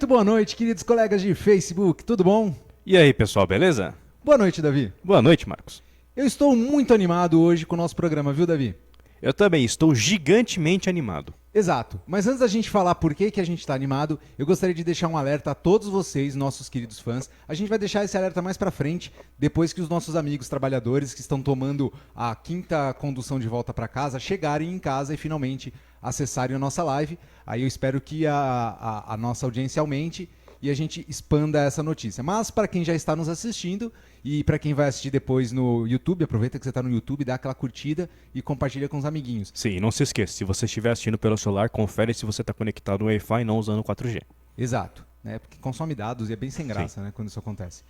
Muito boa noite, queridos colegas de Facebook, tudo bom? E aí, pessoal, beleza? Boa noite, Davi. Boa noite, Marcos. Eu estou muito animado hoje com o nosso programa, viu, Davi? Eu também estou gigantemente animado. Exato, mas antes da gente falar por que a gente está animado, eu gostaria de deixar um alerta a todos vocês, nossos queridos fãs. A gente vai deixar esse alerta mais pra frente, depois que os nossos amigos trabalhadores que estão tomando a quinta condução de volta para casa chegarem em casa e finalmente acessarem a nossa live. Aí eu espero que a nossa audiência aumente e a gente expanda essa notícia. Mas para quem já está nos assistindo e para quem vai assistir depois no YouTube, aproveita que você está no YouTube, dá aquela curtida e compartilha com os amiguinhos. Sim, e não se esqueça, se você estiver assistindo pelo celular, confere se você está conectado no Wi-Fi e não usando 4G. Exato, né? Porque consome dados e é bem sem graça, né, quando isso acontece.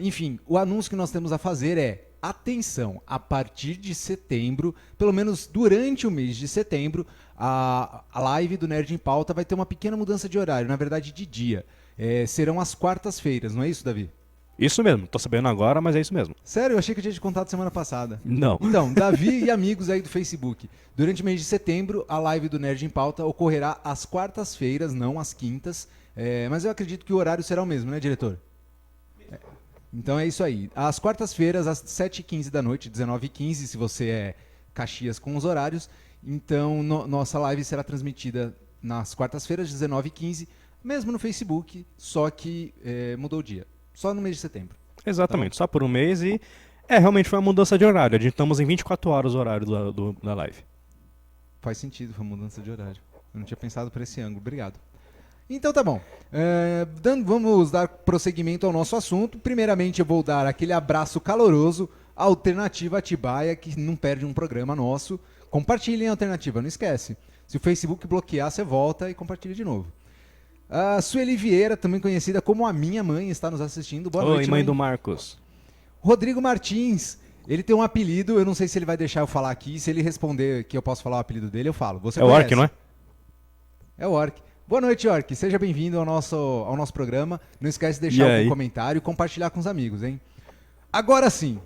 Enfim, o anúncio que nós temos a fazer é: atenção, a partir de setembro, pelo menos durante o mês de setembro, a live do Nerd em Pauta vai ter uma pequena mudança de horário, na verdade de dia. Serão as quartas-feiras, não é isso, Davi? Isso mesmo, tô sabendo agora, mas é isso mesmo. Sério, eu achei que eu tinha te contado semana passada. Não. Então, Davi e amigos aí do Facebook, durante o mês de setembro, a live do Nerd em Pauta ocorrerá às quartas-feiras, não às quintas, mas eu acredito que o horário será o mesmo, né, diretor? Então é isso aí. Às quartas-feiras, às 7h15 da noite, 19h15, se você é Caxias com os horários. Então, nossa live será transmitida nas quartas-feiras, 19h15, mesmo no Facebook, só que mudou o dia. Só no mês de setembro. Exatamente, só por um mês e... realmente foi uma mudança de horário. Adiantamos em 24 horas o horário da live. Faz sentido, foi uma mudança de horário. Eu não tinha pensado por esse ângulo. Obrigado. Então tá bom. Vamos dar prosseguimento ao nosso assunto. Primeiramente eu vou dar aquele abraço caloroso à Alternativa Atibaia, que não perde um programa nosso. Compartilhem a Alternativa, não esquece. Se o Facebook bloquear, você volta e compartilha de novo. A Sueli Vieira, também conhecida como a minha mãe, está nos assistindo. Boa noite, Oi, mãe do Marcos. Rodrigo Martins, ele tem um apelido, eu não sei se ele vai deixar eu falar aqui. Se ele responder que eu posso falar o apelido dele, eu falo. Você é o Orc, não é? É o Orc. Boa noite, Orc. Seja bem-vindo ao nosso programa. Não esquece de deixar algum comentário e compartilhar com os amigos, hein? Agora sim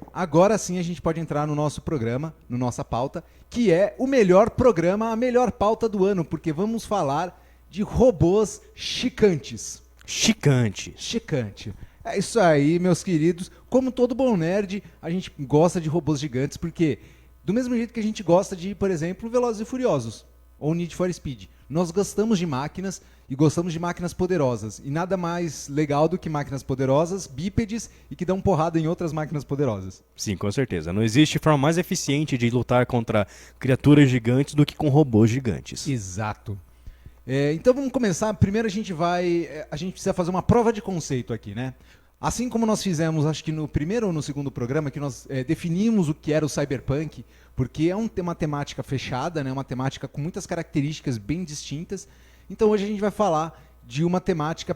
a gente pode entrar no nosso programa, no nossa pauta, que é o melhor programa, a melhor pauta do ano, porque vamos falar de robôs chicantes. Chicante. É isso aí, meus queridos. Como todo bom nerd, a gente gosta de robôs gigantes, porque do mesmo jeito que a gente gosta de, por exemplo, Velozes e Furiosos ou Need for Speed, nós gostamos de máquinas e gostamos de máquinas poderosas. E nada mais legal do que máquinas poderosas, bípedes e que dão porrada em outras máquinas poderosas. Sim, com certeza. Não existe forma mais eficiente de lutar contra criaturas gigantes do que com robôs gigantes. Exato. Então vamos começar. Primeiro a gente precisa fazer uma prova de conceito aqui, né? Assim como nós fizemos, acho que no primeiro ou no segundo programa, que nós definimos o que era o cyberpunk, porque é uma temática fechada, né? Uma temática com muitas características bem distintas. Então hoje a gente vai falar de uma temática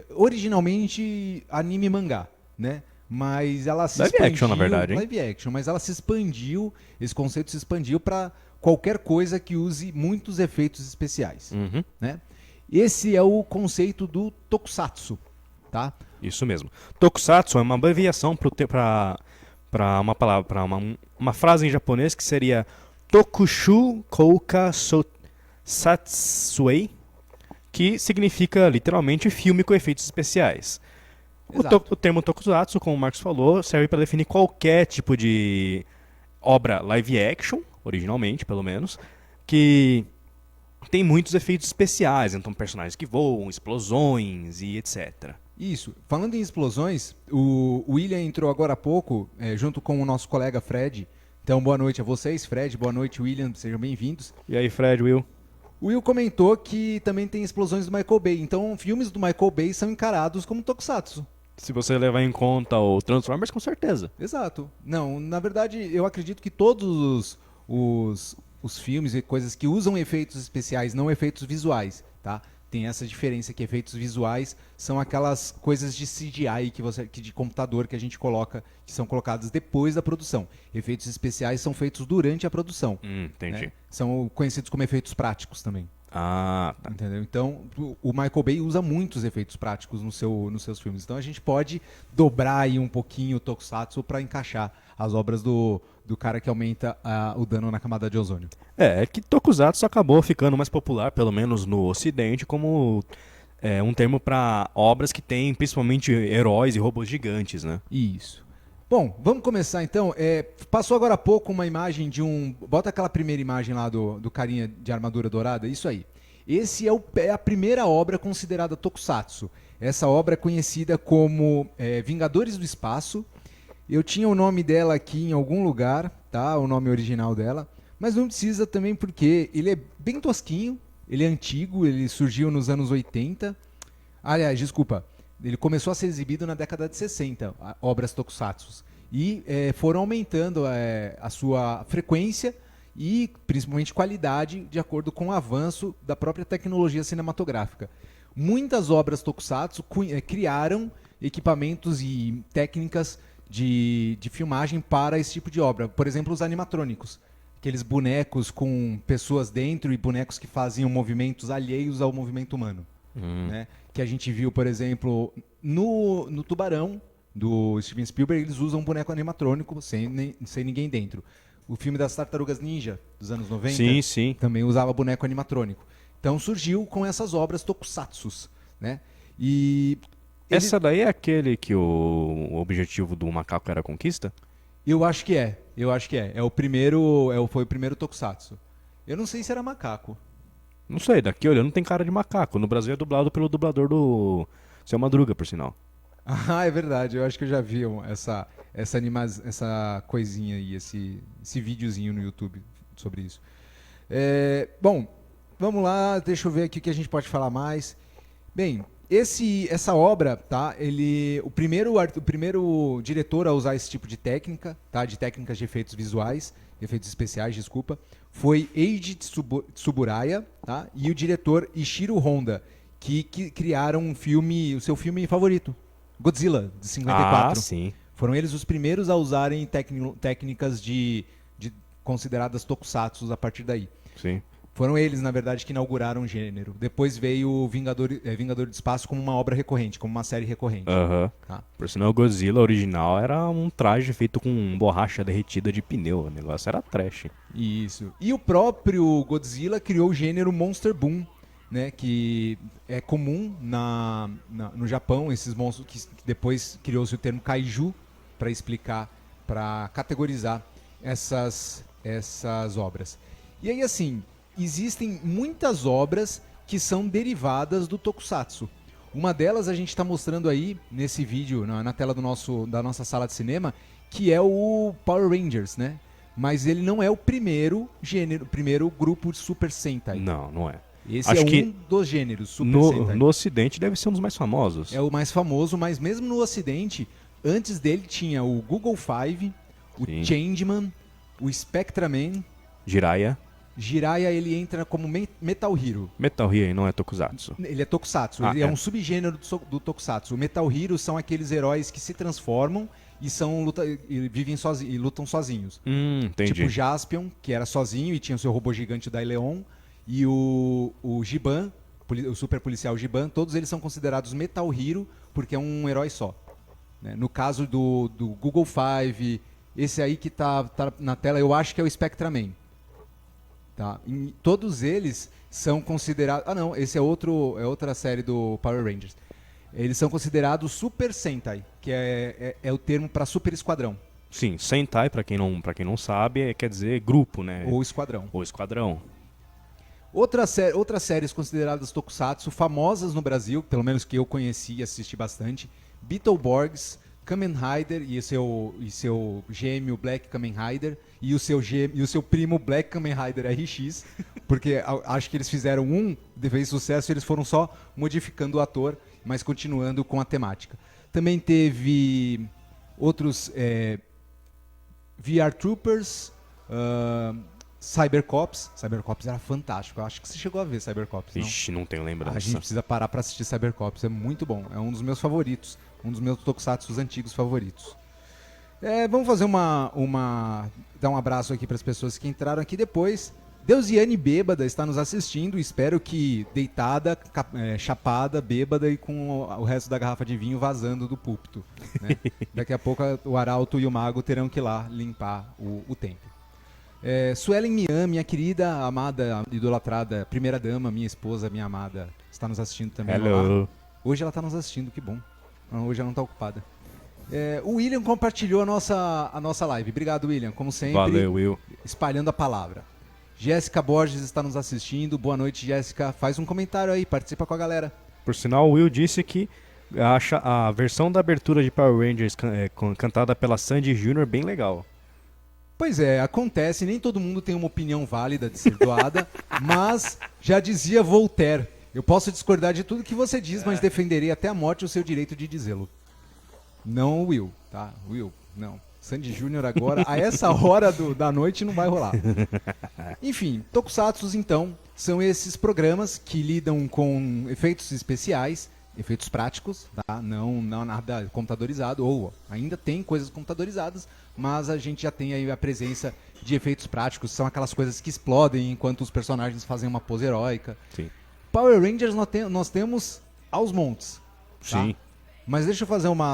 originalmente anime e mangá, né? Mas ela se expandiu... Live action, na verdade, hein? Live action, mas ela se expandiu, esse conceito se expandiu para qualquer coisa que use muitos efeitos especiais, né? Esse é o conceito do tokusatsu, tá? Isso mesmo. Tokusatsu é uma abreviação para uma palavra, para uma frase em japonês que seria Tokushu Kouka Satsui, que significa literalmente filme com efeitos especiais. O termo Tokusatsu, como o Marcos falou, serve para definir qualquer tipo de obra live action, originalmente pelo menos, que tem muitos efeitos especiais, então personagens que voam, explosões e etc. Isso. Falando em explosões, o William entrou agora há pouco, junto com o nosso colega Fred. Então, boa noite a vocês, Fred. Boa noite, William. Sejam bem-vindos. E aí, Fred, Will? O Will comentou que também tem explosões do Michael Bay. Então, filmes do Michael Bay são encarados como tokusatsu. Se você levar em conta o Transformers, com certeza. Exato. Não, na verdade, eu acredito que todos os filmes e coisas que usam efeitos especiais, não efeitos visuais, tá? Tem essa diferença que efeitos visuais são aquelas coisas de CGI de computador que a gente coloca, que são colocadas depois da produção. Efeitos especiais são feitos durante a produção. Entendi. Né? São conhecidos como efeitos práticos também. Ah, tá. Entendeu? Então, o Michael Bay usa muitos efeitos práticos nos seus filmes. Então, a gente pode dobrar aí um pouquinho o Tokusatsu para encaixar as obras do cara que aumenta o dano na camada de ozônio. É que Tokusatsu acabou ficando mais popular, pelo menos no Ocidente, como É um termo para obras que têm principalmente heróis e robôs gigantes, né? Isso. Bom, vamos começar então. Passou agora há pouco uma imagem de um. Bota aquela primeira imagem lá do carinha de armadura dourada, isso aí. Esse é a primeira obra considerada Tokusatsu. Essa obra é conhecida como Vingadores do Espaço. Eu tinha o nome dela aqui em algum lugar, tá? O nome original dela. Mas não precisa também porque ele é bem tosquinho, ele é antigo, ele surgiu nos anos 80. Aliás, desculpa. Ele começou a ser exibido na década de 60, obras tokusatsu. E foram aumentando a sua frequência e principalmente qualidade de acordo com o avanço da própria tecnologia cinematográfica. Muitas obras tokusatsu criaram equipamentos e técnicas de filmagem para esse tipo de obra. Por exemplo, os animatrônicos. Aqueles bonecos com pessoas dentro e bonecos que faziam movimentos alheios ao movimento humano. Né? Que a gente viu, por exemplo, no Tubarão, do Steven Spielberg, eles usam um boneco animatrônico sem ninguém dentro. O filme das Tartarugas Ninja, dos anos 90, sim. também usava boneco animatrônico. Então surgiu com essas obras tokusatsus. Né? E essa daí é aquele que o objetivo do macaco era a conquista? eu acho que é. Foi o primeiro tokusatsu. Eu não sei se era macaco. Não sei, daqui olhando tem cara de macaco. No Brasil é dublado pelo dublador do Seu Madruga, por sinal. Ah, é verdade. Eu acho que eu já vi essa coisinha aí, esse videozinho no YouTube sobre isso. Bom, vamos lá. Deixa eu ver aqui o que a gente pode falar mais. Bem, essa obra, tá? O primeiro diretor a usar esse tipo de técnica, tá? De técnicas de efeitos visuais, efeitos especiais, desculpa, foi Eiji Tsuburaya, tá? E o diretor Ishiro Honda, que criaram o seu filme favorito, Godzilla, de 54. Ah, sim. Foram eles os primeiros a usarem técnicas de consideradas tokusatsu a partir daí. Sim. Foram eles, na verdade, que inauguraram o gênero. Depois veio o Vingador do Espaço como uma obra recorrente, como uma série recorrente. Tá? Por sinal, o Godzilla original era um traje feito com borracha derretida de pneu. O negócio era trash. Isso. E o próprio Godzilla criou o gênero Monster Boom, né? Que é comum no Japão, esses monstros que depois criou-se o termo Kaiju para explicar, para categorizar essas obras. E aí, assim, existem muitas obras que são derivadas do Tokusatsu. Uma delas a gente está mostrando aí nesse vídeo, na tela da nossa sala de cinema, que é o Power Rangers, né? Mas ele não é o primeiro grupo de Super Sentai. Não é. Esse Acho é que um dos gêneros, Super Sentai. No Ocidente deve ser um dos mais famosos. É o mais famoso, mas mesmo no Ocidente, antes dele tinha o Google Five, o Sim. Changeman, o Spectraman. Jiraiya, ele entra como Metal Hero. Metal Hero não é Tokusatsu. Ele é Tokusatsu, ele é um subgênero do Tokusatsu. O Metal Hero são aqueles heróis que se transformam e vivem sozinhos, e lutam sozinhos. Entendi. Tipo o Jaspion, que era sozinho e tinha o seu robô gigante, o Daileon, e o Giban, o super policial Giban, todos eles são considerados Metal Hero porque é um herói só. Né? No caso do Google Five, esse aí que tá na tela, eu acho que é o Spectraman. Tá? Todos eles são considerados... Ah, não, esse é outra série do Power Rangers. Eles são considerados Super Sentai, que é o termo para super esquadrão. Sim, Sentai, pra quem não sabe, quer dizer grupo, né? Ou esquadrão. Outras séries consideradas Tokusatsu, famosas no Brasil, pelo menos que eu conheci e assisti bastante, Beetleborgs, Kamen Rider e seu gêmeo Black Kamen Rider e o seu primo Black Kamen Rider RX, porque acho que eles fizeram fez sucesso e eles foram só modificando o ator, mas continuando com a temática. Também teve outros VR Troopers, Cybercops. Cybercops era fantástico. Eu acho que você chegou a ver Cybercops, não? Ixi, não tenho lembrança. A gente precisa parar pra assistir Cybercops. É muito bom. É um dos meus favoritos. Um dos meus tokusatsus antigos favoritos. Vamos fazer dar um abraço aqui para as pessoas que entraram aqui depois. Deusiane bêbada está nos assistindo. Espero que deitada, chapada, bêbada e com o resto da garrafa de vinho vazando do púlpito. Né? Daqui a pouco o Arauto e o Mago terão que ir lá limpar o templo. Suelen Mian, minha querida, amada, idolatrada, primeira dama, minha esposa, minha amada, está nos assistindo também. Hello. Olá. Hoje ela está nos assistindo, que bom. Hoje ela não está ocupada. O William compartilhou a nossa live. Obrigado, William, como sempre. Valeu, Will. Espalhando a palavra. Jéssica Borges está nos assistindo. Boa noite, Jéssica. Faz um comentário aí, participa com a galera. Por sinal, o Will disse que acha a versão da abertura de Power Rangers cantada pela Sandy Jr. bem legal. Pois é, acontece, nem todo mundo tem uma opinião válida de ser doada, mas já dizia Voltaire, eu posso discordar de tudo que você diz, mas defenderei até a morte o seu direito de dizê-lo. Não o Will, tá? Will, não. Sandy Júnior agora, a essa hora da noite não vai rolar. Enfim, Tokusatsus então são esses programas que lidam com efeitos especiais, efeitos práticos, tá? Não nada computadorizado, ou ainda tem coisas computadorizadas, mas a gente já tem aí a presença de efeitos práticos, são aquelas coisas que explodem enquanto os personagens fazem uma pose heróica. Sim. Power Rangers nós temos aos montes. Tá? Sim. Mas deixa eu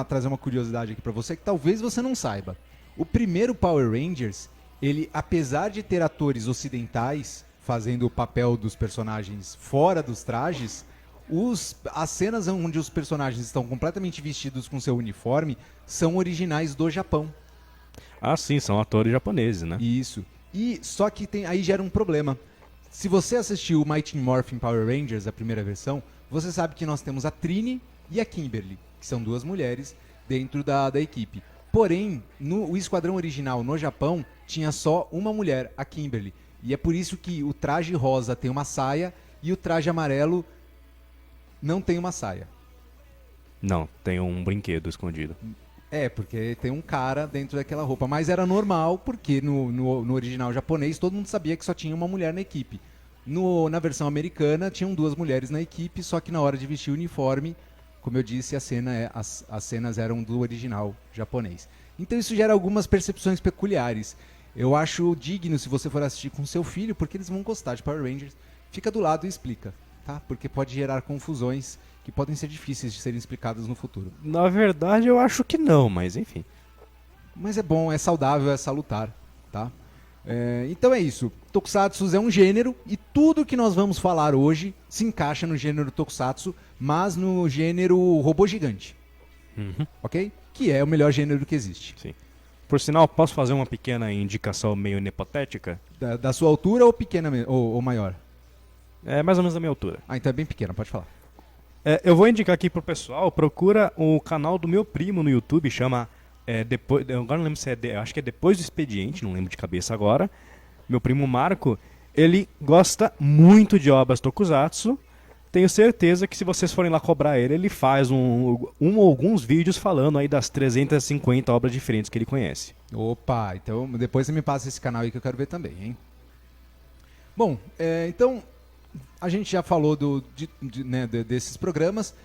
trazer uma curiosidade aqui pra você que talvez você não saiba. O primeiro Power Rangers, ele, apesar de ter atores ocidentais fazendo o papel dos personagens fora dos trajes, as cenas onde os personagens estão completamente vestidos com seu uniforme são originais do Japão. Ah, sim, são atores japoneses, né? Isso. E só que aí gera um problema. Se você assistiu o Mighty Morphin Power Rangers, a primeira versão, você sabe que nós temos a Trini e a Kimberly, que são duas mulheres dentro da equipe. Porém, o esquadrão original no Japão tinha só uma mulher, a Kimberly. E é por isso que o traje rosa tem uma saia e o traje amarelo não tem uma saia. Não, tem um brinquedo escondido. Porque tem um cara dentro daquela roupa. Mas era normal, porque no original japonês todo mundo sabia que só tinha uma mulher na equipe. Na versão americana tinham duas mulheres na equipe, só que na hora de vestir o uniforme, como eu disse, as cenas eram do original japonês. Então isso gera algumas percepções peculiares. Eu acho digno se você for assistir com seu filho, porque eles vão gostar de Power Rangers. Fica do lado e explica, tá? Porque pode gerar confusões que podem ser difíceis de serem explicadas no futuro. Na verdade, eu acho que não, mas enfim. Mas é bom, é saudável, é salutar, tá? Então é isso. Tokusatsu é um gênero e tudo que nós vamos falar hoje se encaixa no gênero Tokusatsu, mas no gênero robô gigante. Uhum. Ok? Que é o melhor gênero que existe. Sim. Por sinal, posso fazer uma pequena indicação meio hipotética? Da sua altura ou pequena ou maior? É mais ou menos da minha altura. Então é bem pequena, pode falar. Eu vou indicar aqui pro pessoal, procura o canal do meu primo no YouTube, chama... agora não lembro se acho que é Depois do Expediente, não lembro de cabeça agora. Meu primo Marco, ele gosta muito de obras Tokusatsu. Tenho certeza que se vocês forem lá cobrar ele, ele faz ou alguns vídeos falando aí das 350 obras diferentes que ele conhece. Opa, então depois você me passa esse canal aí que eu quero ver também, hein? Bom, então a gente já falou desses programas.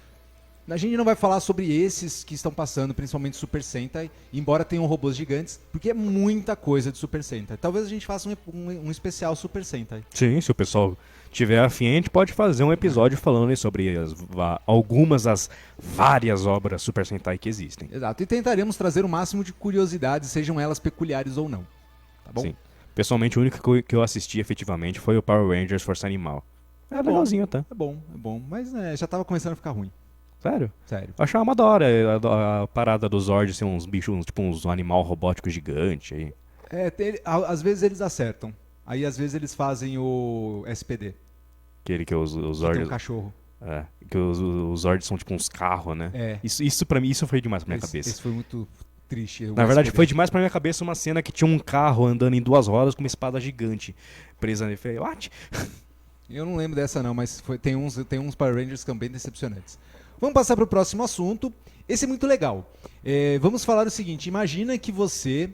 A gente não vai falar sobre esses que estão passando, principalmente Super Sentai, embora tenham robôs gigantes, porque é muita coisa de Super Sentai. Talvez a gente faça um especial Super Sentai. Sim, se o pessoal tiver afim, a gente pode fazer um episódio falando aí sobre algumas das várias obras Super Sentai que existem. Exato, e tentaremos trazer o máximo de curiosidades, sejam elas peculiares ou não. Tá bom? Sim. Pessoalmente, o único que eu assisti efetivamente foi o Power Rangers Força Animal. É legalzinho, tá? É bom. Mas já tava começando a ficar ruim. Sério? Sério. Eu achava uma da hora a parada dos Zord ser uns bichos, tipo uns animal robótico gigante aí. Às vezes eles acertam. Aí às vezes eles fazem o SPD. Aquele que os Que Zords... tem um cachorro. Que os Zords são tipo uns carros, né? Isso pra mim, isso foi demais pra minha cabeça. Esse foi muito triste. Na verdade, foi demais pra minha cabeça uma cena que tinha um carro andando em duas rodas com uma espada gigante presa nele. Falei, what? Eu não lembro dessa não, mas tem uns Power Rangers que são bem decepcionantes. Vamos passar para o próximo assunto. Esse é muito legal. Vamos falar o seguinte: imagina que você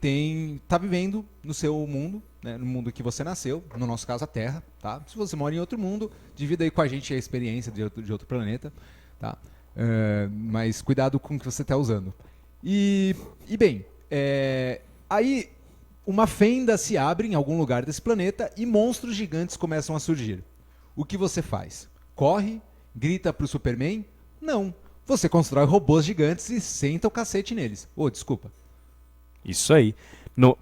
está vivendo no seu mundo, né, no mundo que você nasceu, no nosso caso a Terra. Tá? Se você mora em outro mundo, divida aí com a gente a experiência de outro planeta. Tá? Mas cuidado com o que você está usando. E bem, aí uma fenda se abre em algum lugar desse planeta e monstros gigantes começam a surgir. O que você faz? Corre? Grita pro Superman? Não. Você constrói robôs gigantes e senta o cacete neles. Desculpa. Isso aí.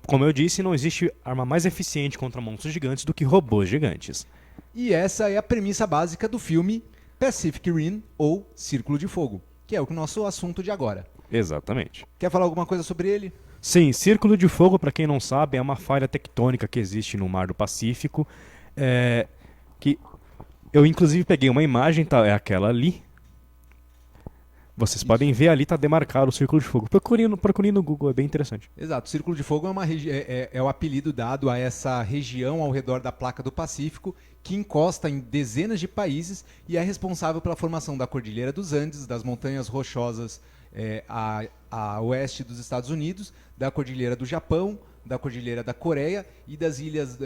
Como eu disse, não existe arma mais eficiente contra monstros gigantes do que robôs gigantes. E essa é a premissa básica do filme Pacific Rim, ou Círculo de Fogo, que é o nosso assunto de agora. Exatamente. Quer falar alguma coisa sobre ele? Sim, Círculo de Fogo, para quem não sabe, é uma falha tectônica que existe no Mar do Pacífico, que eu inclusive peguei uma imagem, tá, é aquela ali. Vocês podem ver ali, tá demarcado o Círculo de Fogo. Procurem no Google, é bem interessante. Exato, o Círculo de Fogo é o apelido dado a essa região ao redor da placa do Pacífico, que encosta em dezenas de países e é responsável pela formação da Cordilheira dos Andes, das montanhas rochosas a oeste dos Estados Unidos, da Cordilheira do Japão, da Cordilheira da Coreia e das ilhas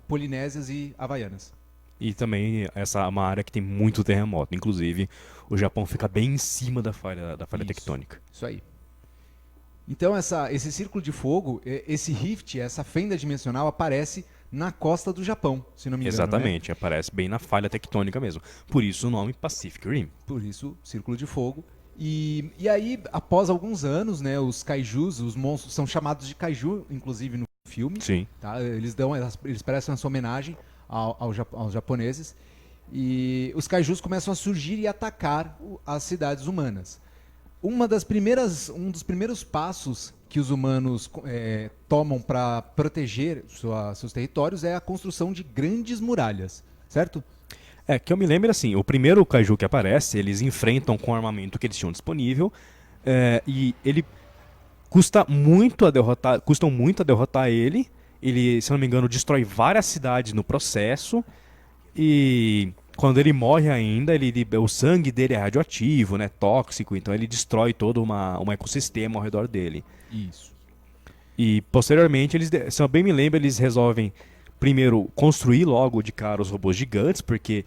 polinésias e havaianas. E também essa é uma área que tem muito terremoto. Inclusive, o Japão fica bem em cima da falha tectônica. Isso aí. Então, esse círculo de fogo, esse rift, essa fenda dimensional, aparece na costa do Japão, se não me engano. Exatamente, né? aparece bem na falha tectônica mesmo. Por isso o nome Pacific Rim. Por isso, círculo de fogo. E aí, após alguns anos, né, os kaijus, os monstros, são chamados de kaiju, inclusive no filme. Sim. Tá? Eles prestam essa homenagem aos japoneses. E os kaijus começam a surgir e atacar as cidades humanas. Um dos primeiros passos que os humanos tomam para proteger seus territórios é a construção de grandes muralhas, certo? Que eu me lembro assim, o primeiro kaiju que aparece, eles enfrentam com o armamento que eles tinham disponível, e ele custam muito a derrotar ele. Ele, se não me engano, destrói várias cidades no processo, e quando ele morre ainda, o sangue dele é radioativo, né, tóxico, então ele destrói todo um ecossistema ao redor dele. Isso. E posteriormente, se eu bem me lembro, eles resolvem primeiro construir logo de cara os robôs gigantes, porque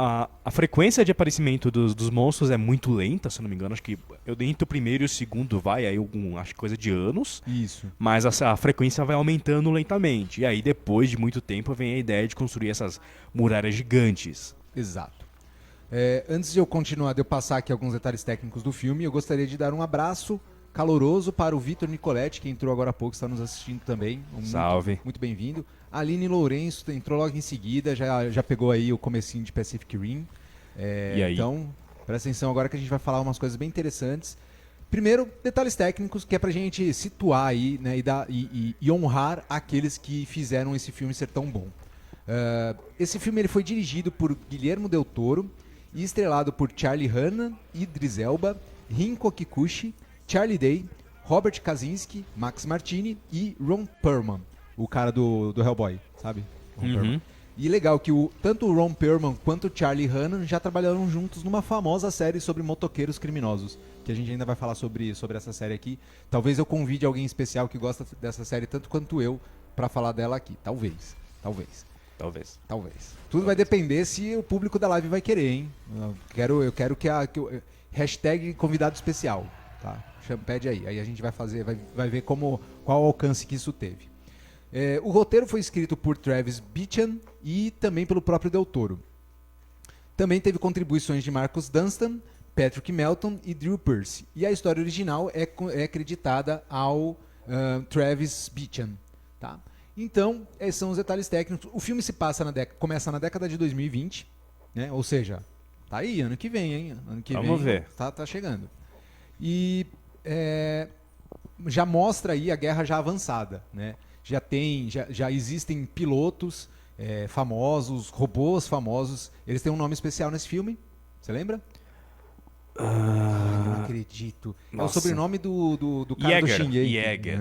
a frequência de aparecimento dos monstros é muito lenta, se não me engano. Acho que entre o primeiro e o segundo vai aí acho que coisa de anos. Isso. Mas a frequência vai aumentando lentamente. E aí, depois de muito tempo, vem a ideia de construir essas muralhas gigantes. Exato. Antes de eu continuar, de eu passar aqui alguns detalhes técnicos do filme, eu gostaria de dar um abraço caloroso para o Vitor Nicoletti, que entrou agora há pouco, está nos assistindo também. Salve. Muito bem-vindo. A Aline Lourenço entrou logo em seguida, já pegou aí o comecinho de Pacific Rim. E aí? Então, presta atenção agora que a gente vai falar umas coisas bem interessantes. Primeiro, detalhes técnicos, que é pra gente situar aí, né, e honrar aqueles que fizeram esse filme ser tão bom. Esse filme ele foi dirigido por Guillermo del Toro e estrelado por Charlie Hunnam, Idris Elba, Rinko Kikuchi, Charlie Day, Robert Kaczynski, Max Martini e Ron Perlman, o cara do Hellboy, sabe? Uhum. E legal que tanto o Ron Perlman quanto o Charlie Hunnam já trabalharam juntos numa famosa série sobre motoqueiros criminosos, que a gente ainda vai falar sobre essa série aqui. Talvez eu convide alguém especial que gosta dessa série tanto quanto eu pra falar dela aqui. Talvez. Tudo vai depender se o público da live vai querer, hein? Eu quero que hashtag convidado especial, tá? Pede aí a gente vai ver qual o alcance que isso teve. O roteiro foi escrito por Travis Beacham e também pelo próprio Del Toro. Também teve contribuições de Marcus Dunstan, Patrick Melton e Drew Pearce. E a história original é acreditada ao Travis Beacham. Tá? Então, esses são os detalhes técnicos. O filme começa na década de 2020, né? Ou seja, tá aí, ano que vem, hein? Ano que Vamos ver. Tá chegando. E já mostra aí a guerra já avançada, né? Já existem pilotos famosos, robôs famosos. Eles têm um nome especial nesse filme. Você lembra? Não acredito. Nossa. É o sobrenome do cara do Shingeki. Jäger.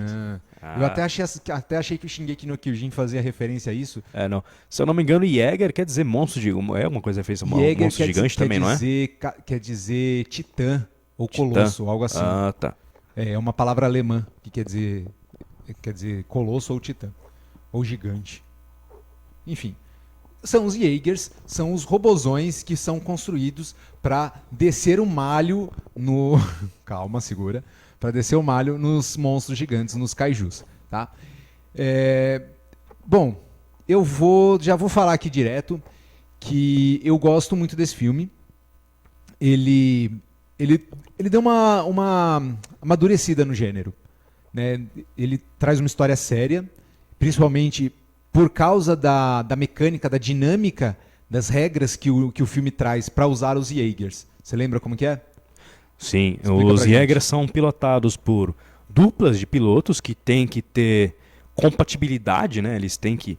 Eu até achei que o Shingeki no Kyojin fazia referência a isso. Não. Se eu não me engano, Jäger quer dizer monstro gigante. É uma coisa feita monstro gigante também, não é? Quer dizer titã ou colosso, algo assim. Ah, tá. É uma palavra alemã que quer dizer colosso ou titã, ou gigante. Enfim, são os Jaegers, são os robozões que são construídos para descer o malho no... Calma, segura. Para descer o malho nos monstros gigantes, nos kaijus, tá? Bom, já vou falar aqui direto que eu gosto muito desse filme. Ele deu uma amadurecida no gênero. né? Ele traz uma história séria, principalmente por causa da mecânica, da dinâmica, das regras que o filme traz para usar os Jaegers. Você lembra como que é? Sim, Explica os pra gente. Jaegers são pilotados por duplas de pilotos que têm que ter compatibilidade, né? Eles têm que...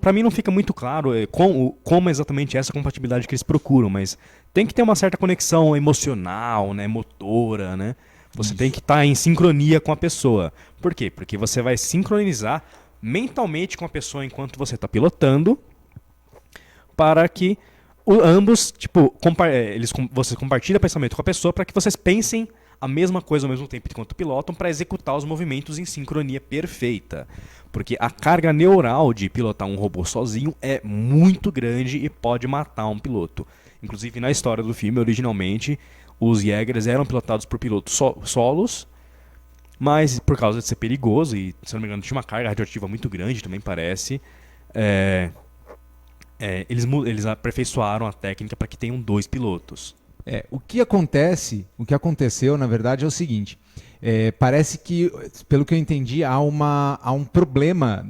Para mim não fica muito claro como exatamente é essa compatibilidade que eles procuram, mas tem que ter uma certa conexão emocional, né? Motora, né? Você tem que estar em sincronia com a pessoa. Por quê? Porque você vai sincronizar mentalmente com a pessoa enquanto você está pilotando, para que ambos, tipo, você compartilha pensamento com a pessoa para que vocês pensem a mesma coisa ao mesmo tempo enquanto pilotam para executar os movimentos em sincronia perfeita. Porque a carga neural de pilotar um robô sozinho é muito grande e pode matar um piloto. Inclusive, na história do filme, originalmente, os Jaegers eram pilotados por pilotos solos, mas por causa de ser perigoso, e se não me engano tinha uma carga radioativa muito grande, também parece, eles aperfeiçoaram a técnica para que tenham 2 pilotos. O que aconteceu, na verdade, é o seguinte. Parece que, pelo que eu entendi, há um problema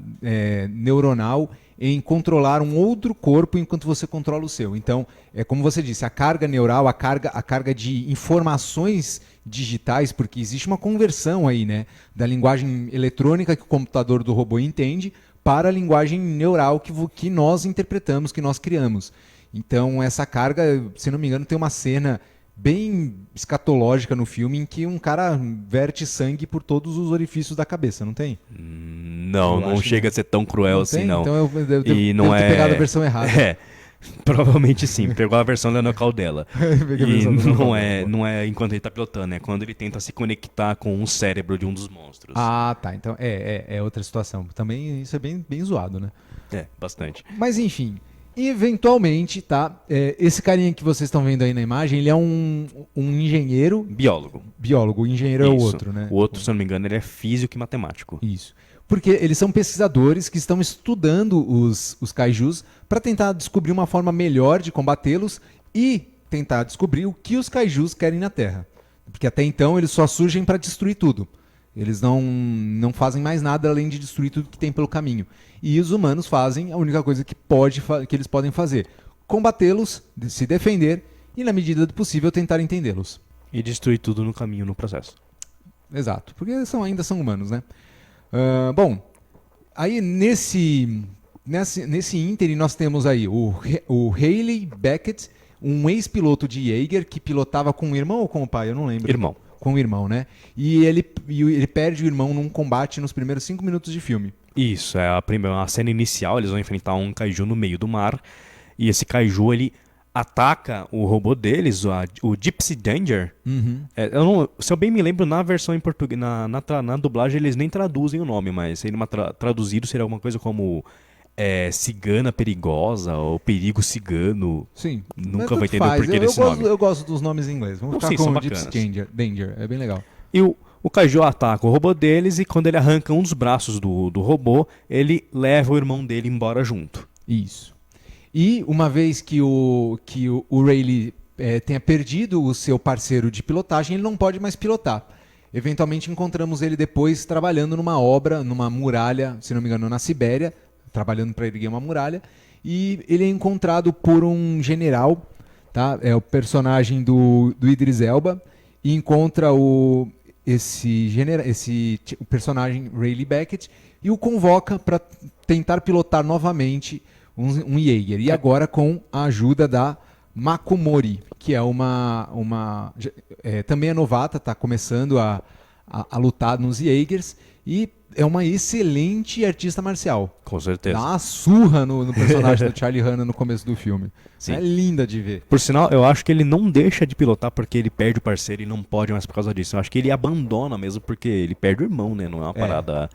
neuronal em controlar um outro corpo enquanto você controla o seu. Então, como você disse, a carga neural, a carga de informações digitais, porque existe uma conversão aí, né, da linguagem eletrônica que o computador do robô entende para a linguagem neural que nós interpretamos, que nós criamos. Então, essa carga, se não me engano, tem uma cena bem escatológica no filme em que um cara verte sangue por todos os orifícios da cabeça, não tem? Não chega a ser tão cruel Não assim, tem? não. Então eu devo não ter pegado a versão errada. Provavelmente sim. Pegou a versão da Leonel dela. Peguei a E versão da Leonel Caldela. não é enquanto ele tá pilotando, é quando ele tenta se conectar com o cérebro de um dos monstros. Ah, tá. Então é outra situação. Também isso é bem zoado, né? Bastante. Mas enfim, eventualmente, tá? Esse carinha que vocês estão vendo aí na imagem, ele é um engenheiro biólogo. O engenheiro é o Isso. outro, né? O outro, se eu não me engano, ele é físico e matemático. Isso. Porque eles são pesquisadores que estão estudando os kaijus para tentar descobrir uma forma melhor de combatê-los e tentar descobrir o que os kaijus querem na Terra. Porque até então eles só surgem para destruir tudo. Eles não fazem mais nada além de destruir tudo que tem pelo caminho. E os humanos fazem a única coisa que eles podem fazer: combatê-los, se defender e, na medida do possível, tentar entendê-los. E destruir tudo no caminho, no processo. Exato, porque ainda são humanos, né? Bom, aí nesse ínterim nós temos aí o Haley Beckett, um ex-piloto de Jaeger que pilotava com o irmão ou com o pai, eu não lembro. Irmão. Com o irmão, né? E ele perde o irmão num combate nos primeiros 5 minutos de filme. Isso, é a cena inicial, eles vão enfrentar um kaiju no meio do mar, e esse kaiju, ele ataca o robô deles, o Gypsy Danger. Uhum. Se eu bem me lembro, na versão em português, na dublagem, eles nem traduzem o nome, mas seria traduzido seria alguma coisa como cigana perigosa ou perigo cigano. Sim. Nunca vou entender o porquê desse nome. Eu gosto dos nomes em inglês. Vamos Não, ficar sim, com são o Gypsy bacanas. Danger. É bem legal. E o kaiju ataca o robô deles, e quando ele arranca um dos braços do robô, ele leva o irmão dele embora junto. Isso. E uma vez que o Rayleigh tenha perdido o seu parceiro de pilotagem, ele não pode mais pilotar. Eventualmente encontramos ele depois trabalhando numa obra, numa muralha, se não me engano, na Sibéria, trabalhando para erguer uma muralha, e ele é encontrado por um general, tá? É o personagem do Idris Elba, e encontra o personagem Rayleigh Beckett e o convoca para tentar pilotar novamente um Jaeger. E agora com a ajuda da Makomori, que é também é novata, está começando a lutar nos Jaegers e é uma excelente artista marcial. Com certeza. Dá uma surra no personagem do Charlie Hanna no começo do filme. Sim. É linda de ver. Por sinal, eu acho que ele não deixa de pilotar porque ele perde o parceiro e não pode mais por causa disso. Eu acho que ele abandona mesmo porque ele perde o irmão, né? Não é uma parada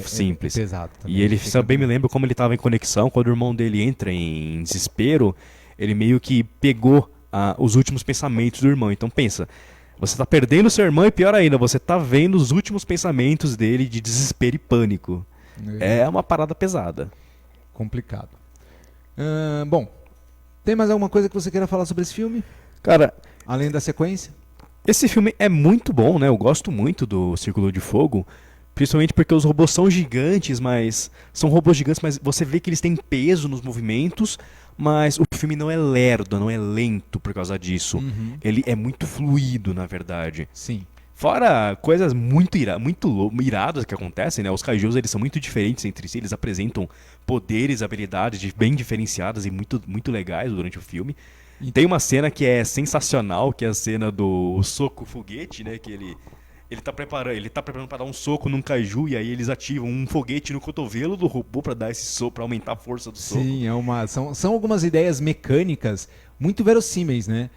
simples. É pesado também. E ele, se eu bem me lembro, como ele estava em conexão, quando o irmão dele entra em desespero, ele meio que pegou os últimos pensamentos do irmão. Então pensa, você tá perdendo seu irmão e pior ainda, você tá vendo os últimos pensamentos dele de desespero e pânico. É uma parada pesada. Complicado. Bom, tem mais alguma coisa que você queira falar sobre esse filme? Cara, Além da sequência? Esse filme é muito bom, né? Eu gosto muito do Círculo de Fogo, principalmente porque os robôs são gigantes, mas são robôs gigantes, mas você vê que eles têm peso nos movimentos, mas o filme não é lerdo, não é lento por causa disso. Ele é muito fluido, na verdade. Sim. Fora coisas muito iradas que acontecem, né? Os kaijus, eles são muito diferentes entre si, eles apresentam poderes, habilidades bem diferenciadas e muito legais durante o filme. Tem uma cena que é sensacional, que é a cena do soco foguete, né? Que ele tá preparando para dar um soco num kaiju e aí eles ativam um foguete no cotovelo do robô para dar esse soco, para aumentar a força do soco. Sim, são algumas ideias mecânicas muito verossímeis, né?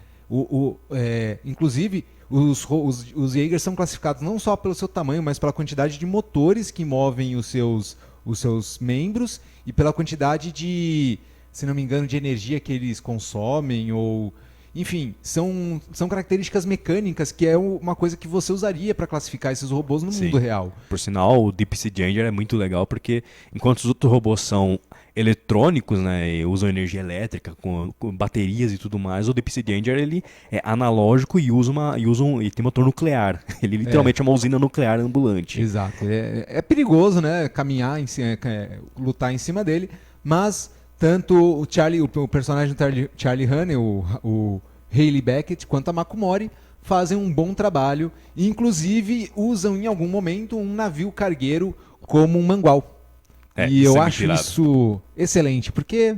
Inclusive, os Jaegers são classificados não só pelo seu tamanho, mas pela quantidade de motores que movem os seus membros e pela quantidade de, se não me engano, de energia que eles consomem ou... Enfim, são características mecânicas que é uma coisa que você usaria para classificar esses robôs no mundo real. Por sinal, o Deep Sea Danger é muito legal porque enquanto os outros robôs são eletrônicos, né, e usam energia elétrica com baterias e tudo mais, o Deep Sea Danger ele é analógico e e tem motor nuclear. Ele literalmente é uma usina nuclear ambulante. Exato. É perigoso, né, caminhar lutar em cima dele, mas tanto o personagem do Charlie Hunnam, o Hayley Beckett, quanto a Makumori fazem um bom trabalho e inclusive usam em algum momento um navio cargueiro como um mangual. E eu acho isso excelente, porque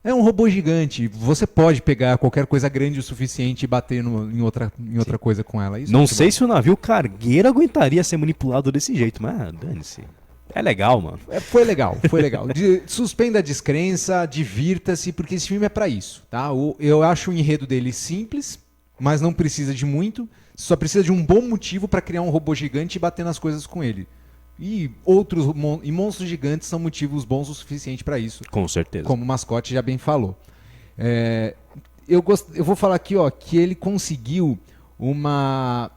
é um robô gigante. Você pode pegar qualquer coisa grande o suficiente e bater em outra coisa com ela. Isso não sei se o navio cargueiro aguentaria ser manipulado desse jeito, mas dane-se. É legal, mano. Foi legal. Suspenda a descrença, divirta-se, porque esse filme é pra isso, tá? Eu acho o enredo dele simples, mas não precisa de muito. Só precisa de um bom motivo pra criar um robô gigante e bater nas coisas com ele. E monstros gigantes são motivos bons o suficiente pra isso. Com certeza. Como o mascote já bem falou. Eu vou falar aqui, ó, que ele conseguiu uma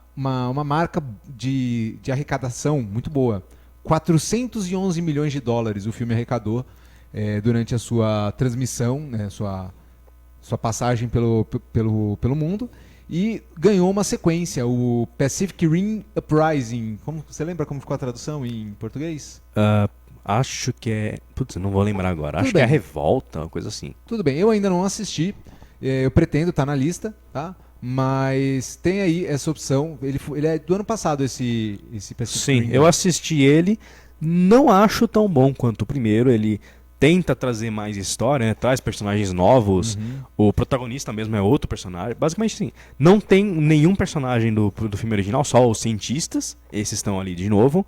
marca de arrecadação muito boa. 411 milhões de dólares o filme arrecadou durante a sua transmissão, né, sua passagem pelo mundo, e ganhou uma sequência, o Pacific Rim Uprising. Você lembra como ficou a tradução em português? Acho que é... Putz, não vou lembrar agora. Tudo acho bem. que é a Revolta, uma coisa assim. Tudo bem, eu ainda não assisti, eu pretendo, tá na lista, tá? Mas tem aí essa opção. Ele é do ano passado, esse Pacific Sim, Rim. eu assisti ele. Não acho tão bom quanto o primeiro. Ele tenta trazer mais história, né? Traz personagens novos. O protagonista mesmo é outro personagem. Basicamente, sim. Não tem nenhum personagem do filme original, só os cientistas. Esses estão ali de novo.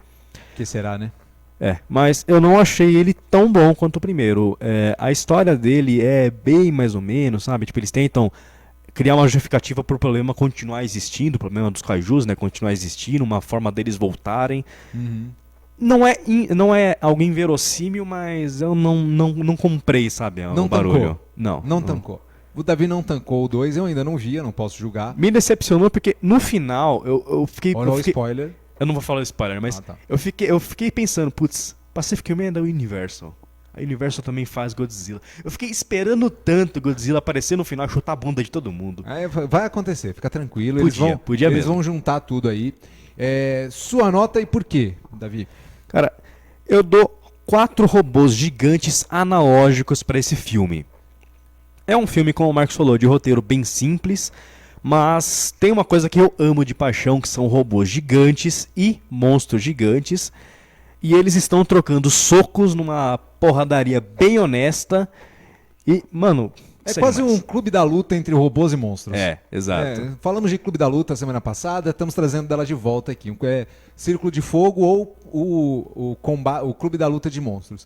Que será, né? Mas eu não achei ele tão bom quanto o primeiro. A história dele é bem mais ou menos, sabe? Tipo, eles tentam criar uma justificativa para o problema continuar existindo, o problema dos kaijus, né, continuar existindo, uma forma deles voltarem. Não é alguém verossímil, mas eu não comprei, sabe, o barulho. Não tancou. O Davi não tancou o 2, eu ainda não vi, eu não posso julgar. Me decepcionou porque no final eu fiquei... Olha o spoiler. Eu não vou falar spoiler, mas tá. eu fiquei pensando, putz, Pacific Rim é da Universal. A Universal também faz Godzilla. Eu fiquei esperando tanto Godzilla aparecer no final e chutar a bunda de todo mundo. Vai acontecer, fica tranquilo. Podia eles mesmo. Vão juntar tudo aí. Sua nota e por quê, Davi? Cara, eu dou 4 robôs gigantes analógicos para esse filme. É um filme, como o Marcos falou, de roteiro bem simples, mas tem uma coisa que eu amo de paixão, que são robôs gigantes e monstros gigantes. E eles estão trocando socos numa porradaria bem honesta. E, mano... É quase um clube da luta entre robôs e monstros. Exato. Falamos de clube da luta semana passada, estamos trazendo dela de volta aqui. Círculo de Fogo ou o clube da luta de monstros.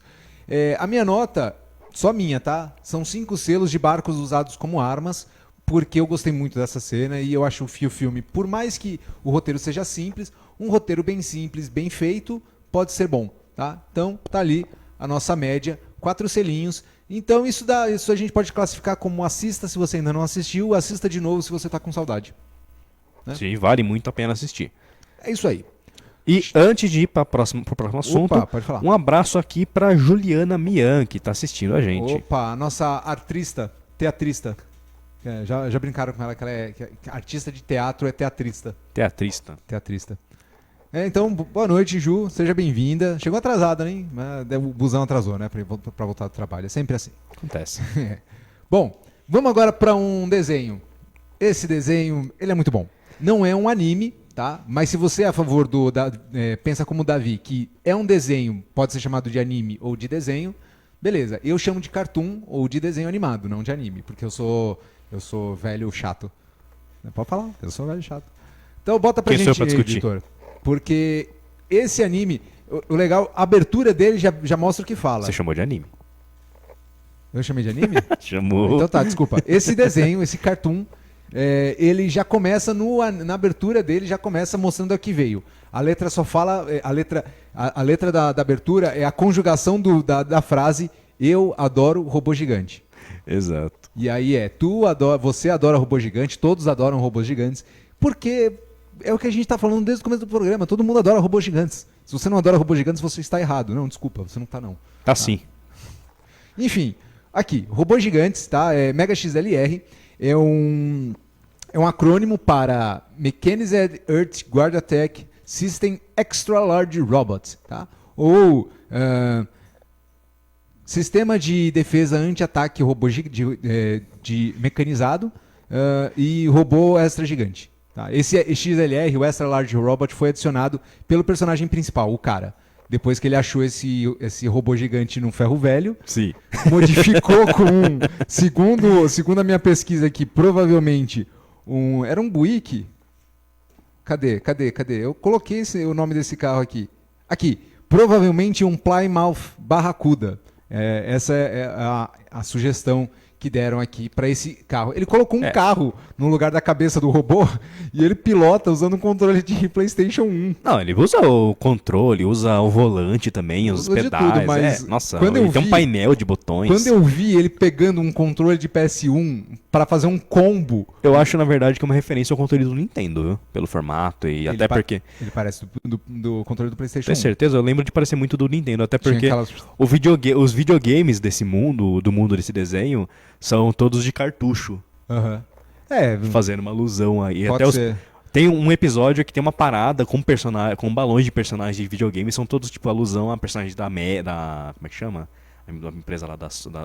A minha nota, só minha, tá? São 5 selos de barcos usados como armas, porque eu gostei muito dessa cena e eu acho o filme, por mais que o roteiro seja simples, um roteiro bem simples, bem feito, pode ser bom, tá? Então, tá ali a nossa média, 4 selinhos. Então, isso a gente pode classificar como assista se você ainda não assistiu, assista de novo se você tá com saudade. Né? Sim, vale muito a pena assistir. É isso aí. E antes de ir pro próximo assunto, pode falar. Um abraço aqui pra Juliana Mian, que tá assistindo a gente. Opa, a nossa teatrista. Já brincaram com ela que artista de teatro é teatrista. Teatrista. Então, boa noite, Ju. Seja bem-vinda. Chegou atrasada, né? O busão atrasou, né? Pra voltar do trabalho. É sempre assim. Acontece. Bom, vamos agora para um desenho. Esse desenho, ele é muito bom. Não é um anime, tá? Mas se você é a favor pensa como o Davi, que é um desenho, pode ser chamado de anime ou de desenho, beleza. Eu chamo de cartoon ou de desenho animado, não de anime, porque eu sou velho chato. Pode falar, eu sou velho chato. Então bota pra gente, editor. Porque esse anime, o legal, a abertura dele já mostra o que fala. Você chamou de anime. Eu chamei de anime? Chamou. Então tá, desculpa. Esse desenho, esse cartoon, ele já começa, na abertura dele, já começa mostrando a que veio. A letra só fala, a letra da abertura é a conjugação da frase "Eu adoro robô gigante". Exato. E aí você adora robô gigante, todos adoram robôs gigantes, porque é o que a gente está falando desde o começo do programa, todo mundo adora robôs gigantes. Se você não adora robôs gigantes, você está errado. Não, desculpa, você não está não. Tá sim. Enfim, aqui, robôs gigantes, tá? Mega XLR é um acrônimo para Mechanized Earth Guard Attack System Extra Large Robot, tá? Ou Sistema de Defesa Anti-Ataque Robô de Mecanizado e Robô Extra Gigante. Tá? Esse XLR, o Extra Large Robot, foi adicionado pelo personagem principal, o cara. Depois que ele achou esse robô gigante num ferro velho, sim, modificou com segundo a minha pesquisa aqui, provavelmente era um Buick. Cadê? Eu coloquei o nome desse carro aqui. Aqui, provavelmente um Plymouth Barracuda. Essa é a sugestão que deram aqui para esse carro. Ele colocou um carro no lugar da cabeça do robô e ele pilota usando um controle de PlayStation 1. Não, ele usa o controle, usa o volante também, os pedais. Tudo, mas nossa, ele tem um painel de botões. Quando eu vi ele pegando um controle de PS1 para fazer um combo... Eu acho, na verdade, que é uma referência ao controle do Nintendo, viu? Pelo formato e até porque... Ele parece do controle do PlayStation 1. Tem certeza? Eu lembro de parecer muito do Nintendo, até porque os videogames desse mundo, do mundo desse desenho, são todos de cartucho. Uhum. Fazendo uma alusão aí. Pode ser. Tem um episódio que tem uma parada com balões de personagens de videogame, são todos tipo alusão a personagens da como é que chama? A empresa lá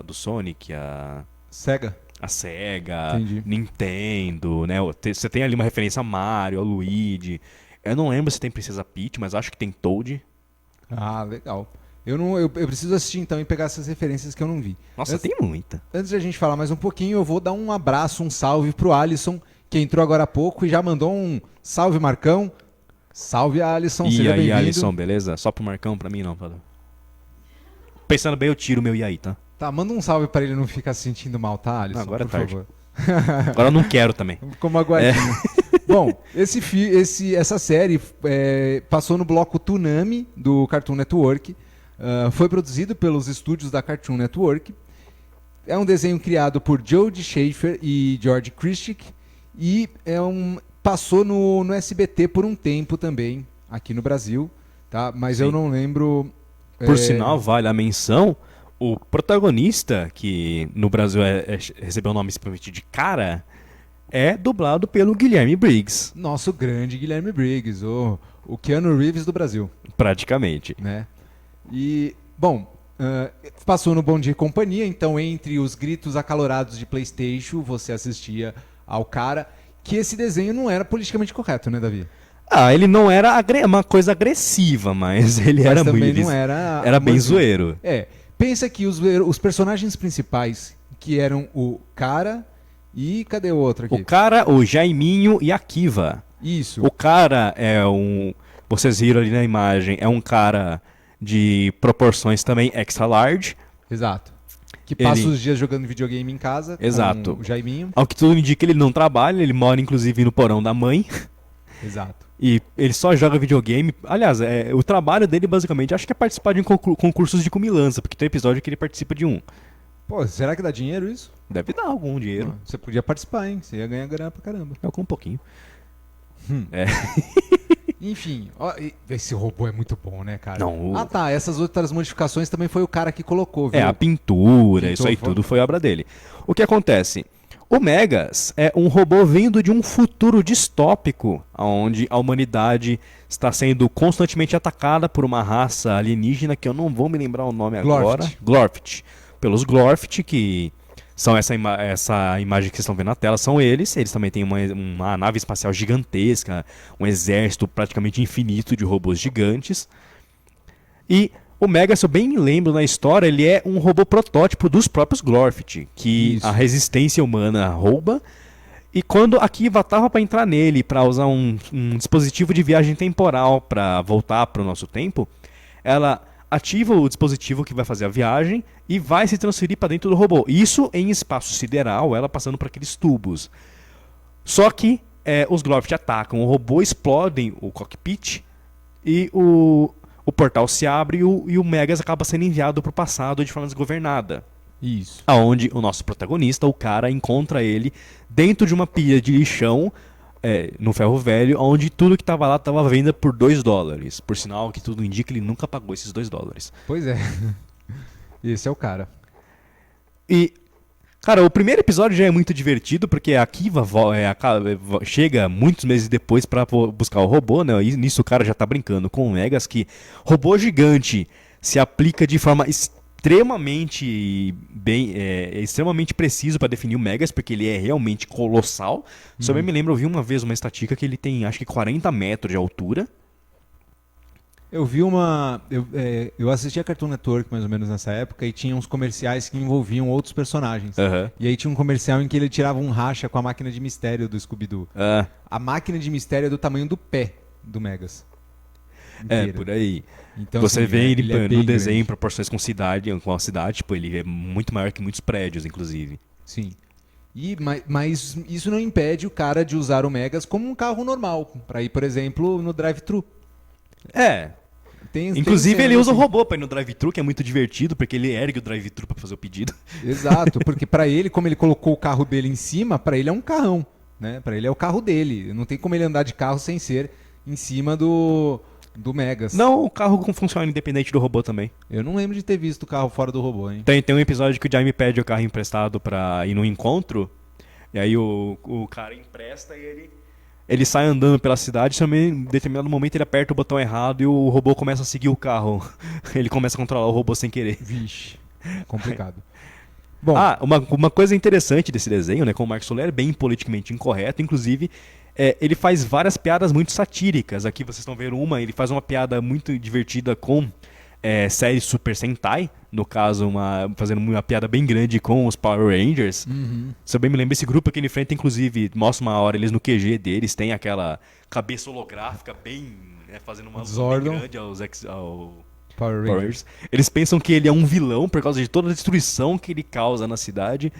do Sonic, Sega. A Sega, Entendi. Nintendo, né? Você tem ali uma referência a Mario, a Luigi. Eu não lembro se tem Princesa Peach, mas acho que tem Toad. Ah, legal. Eu preciso assistir então e pegar essas referências que eu não vi. Nossa, tem muita. Antes de a gente falar mais um pouquinho, eu vou dar um abraço, um salve pro Alisson, que entrou agora há pouco e já mandou um salve, Marcão. Salve, Alisson, seja bem-vindo. E aí, Alisson, beleza? Só pro Marcão, pra mim não, valeu. Pensando bem, eu tiro o meu e aí, tá? Tá, manda um salve pra ele não ficar se sentindo mal, tá, Alisson? Agora é por tarde. favor. Agora eu não quero também. Como aguardinho. Bom, essa série passou no bloco Toonami do Cartoon Network. Foi produzido pelos estúdios da Cartoon Network. É um desenho criado por Jody Schaefer e George Christick. E passou no SBT por um tempo também, aqui no Brasil. Tá? Mas Sim. eu não lembro... Por sinal, vale a menção, o protagonista, que no Brasil recebeu o nome simplesmente de Cara, é dublado pelo Guilherme Briggs. Nosso grande Guilherme Briggs, o Keanu Reeves do Brasil. Praticamente. Né? E, bom, passou no Bom Dia e Companhia, então entre os gritos acalorados de PlayStation, você assistia ao Cara, que esse desenho não era politicamente correto, né, Davi? Ele não era uma coisa agressiva, mas ele era também muito... não era... Era bem zoeiro. Pensa que os personagens principais, que eram o Cara e... Cadê o outro aqui? O Cara, o Jaiminho e a Kiva. Isso. O Cara é vocês viram ali na imagem, é um cara de proporções também extra large. Exato. Que passa os dias jogando videogame em casa. Exato. Com o Jaiminho. Ao que tudo indica, ele não trabalha, ele mora inclusive no porão da mãe. Exato. E ele só joga videogame. Aliás, o trabalho dele basicamente acho que é participar de concursos de comilança, porque tem episódio que ele participa de um. Pô, será que dá dinheiro isso? Deve dar algum dinheiro. Você podia participar, hein? Você ia ganhar grana pra caramba. Com um pouquinho. Enfim, esse robô é muito bom, né, cara? Não, essas outras modificações também foi o cara que colocou, viu? A pintura, isso aí tudo foi obra dele. O que acontece? O Megas é um robô vindo de um futuro distópico, onde a humanidade está sendo constantemente atacada por uma raça alienígena que eu não vou me lembrar o nome agora. Glorft. Pelos Glorft, que são essa imagem que vocês estão vendo na tela, são eles. Eles também têm uma nave espacial gigantesca, um exército praticamente infinito de robôs gigantes. E o Megas, se eu bem me lembro na história, ele é um robô protótipo dos próprios Glorft, que a resistência humana rouba. E quando a Kiva tava para entrar nele, para usar um dispositivo de viagem temporal para voltar para o nosso tempo, ela ativa o dispositivo que vai fazer a viagem e vai se transferir para dentro do robô. Isso em espaço sideral, ela passando por aqueles tubos. Só que os Glorft atacam o robô, explodem o cockpit e o portal se abre e o Megas acaba sendo enviado para o passado de forma desgovernada. Isso. Aonde o nosso protagonista, o cara, encontra ele dentro de uma pilha de lixão no ferro velho, onde tudo que estava lá estava à venda por $2. Por sinal que tudo indica que ele nunca pagou esses $2. Pois é. Esse é o cara. E, cara, o primeiro episódio já é muito divertido, porque a Kiva chega muitos meses depois pra buscar o robô, né? E nisso o cara já tá brincando com o Megas, que robô gigante se aplica de forma extremamente extremamente preciso pra definir o Megas, porque ele é realmente colossal. Só bem me lembro, eu vi uma vez uma estatística que ele tem, acho que 40 metros de altura. Eu vi eu assisti a Cartoon Network mais ou menos nessa época e tinha uns comerciais que envolviam outros personagens. E aí tinha um comercial em que ele tirava um racha com a máquina de mistério do Scooby-Doo. A máquina de mistério é do tamanho do pé do Megas. Inteira. Por aí. Então, você assim, vê ele no desenho grande. em proporções com a cidade, tipo, ele é muito maior que muitos prédios, inclusive. Sim. Mas isso não impede o cara de usar o Megas como um carro normal, para ir, por exemplo, no drive-thru. Inclusive ele usa o assim. robô pra ir no drive-thru, que é muito divertido, porque ele ergue o drive-thru pra fazer o pedido. Exato, porque pra ele, como ele colocou o carro dele em cima, pra ele é um carrão, né? Para ele é o carro dele. Não tem como ele andar de carro sem ser em cima do Megas. Não, o carro funciona independente do robô também. Eu não lembro de ter visto o carro fora do robô, hein? Tem um episódio que o Jaime pede o carro emprestado pra ir no encontro, e aí o cara empresta e ele sai andando pela cidade, também em determinado momento ele aperta o botão errado e o robô começa a seguir o carro. Ele começa a controlar o robô sem querer. Vixe, complicado. Bom, uma coisa interessante desse desenho, né, como o Marcos Soler é bem politicamente incorreto, inclusive ele faz várias piadas muito satíricas. Aqui vocês estão vendo ele faz uma piada muito divertida com série Super Sentai, no caso, fazendo uma piada bem grande com os Power Rangers. Se eu bem me lembro, esse grupo aqui ele enfrenta, inclusive, mostra uma hora eles no QG deles, tem aquela cabeça holográfica bem, fazendo uma luta bem grande ao Power Rangers. Eles pensam que ele é um vilão por causa de toda a destruição que ele causa na cidade,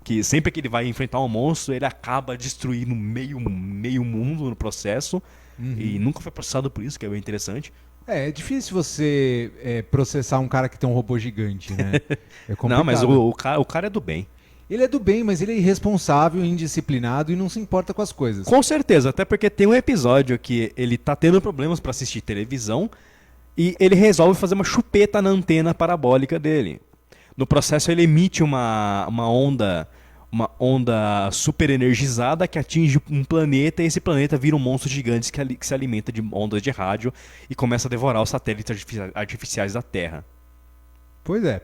que sempre que ele vai enfrentar um monstro, ele acaba destruindo meio mundo no processo, e nunca foi processado por isso, que é bem interessante. É difícil você processar um cara que tem um robô gigante, né? É complicado. Não, mas o cara é do bem. Ele é do bem, mas ele é irresponsável, indisciplinado e não se importa com as coisas. Com certeza, até porque tem um episódio que ele tá tendo problemas pra assistir televisão e ele resolve fazer uma chupeta na antena parabólica dele. No processo ele emite uma onda super energizada que atinge um planeta, e esse planeta vira um monstro gigante que se alimenta de ondas de rádio e começa a devorar os satélites artificiais da Terra. Pois é.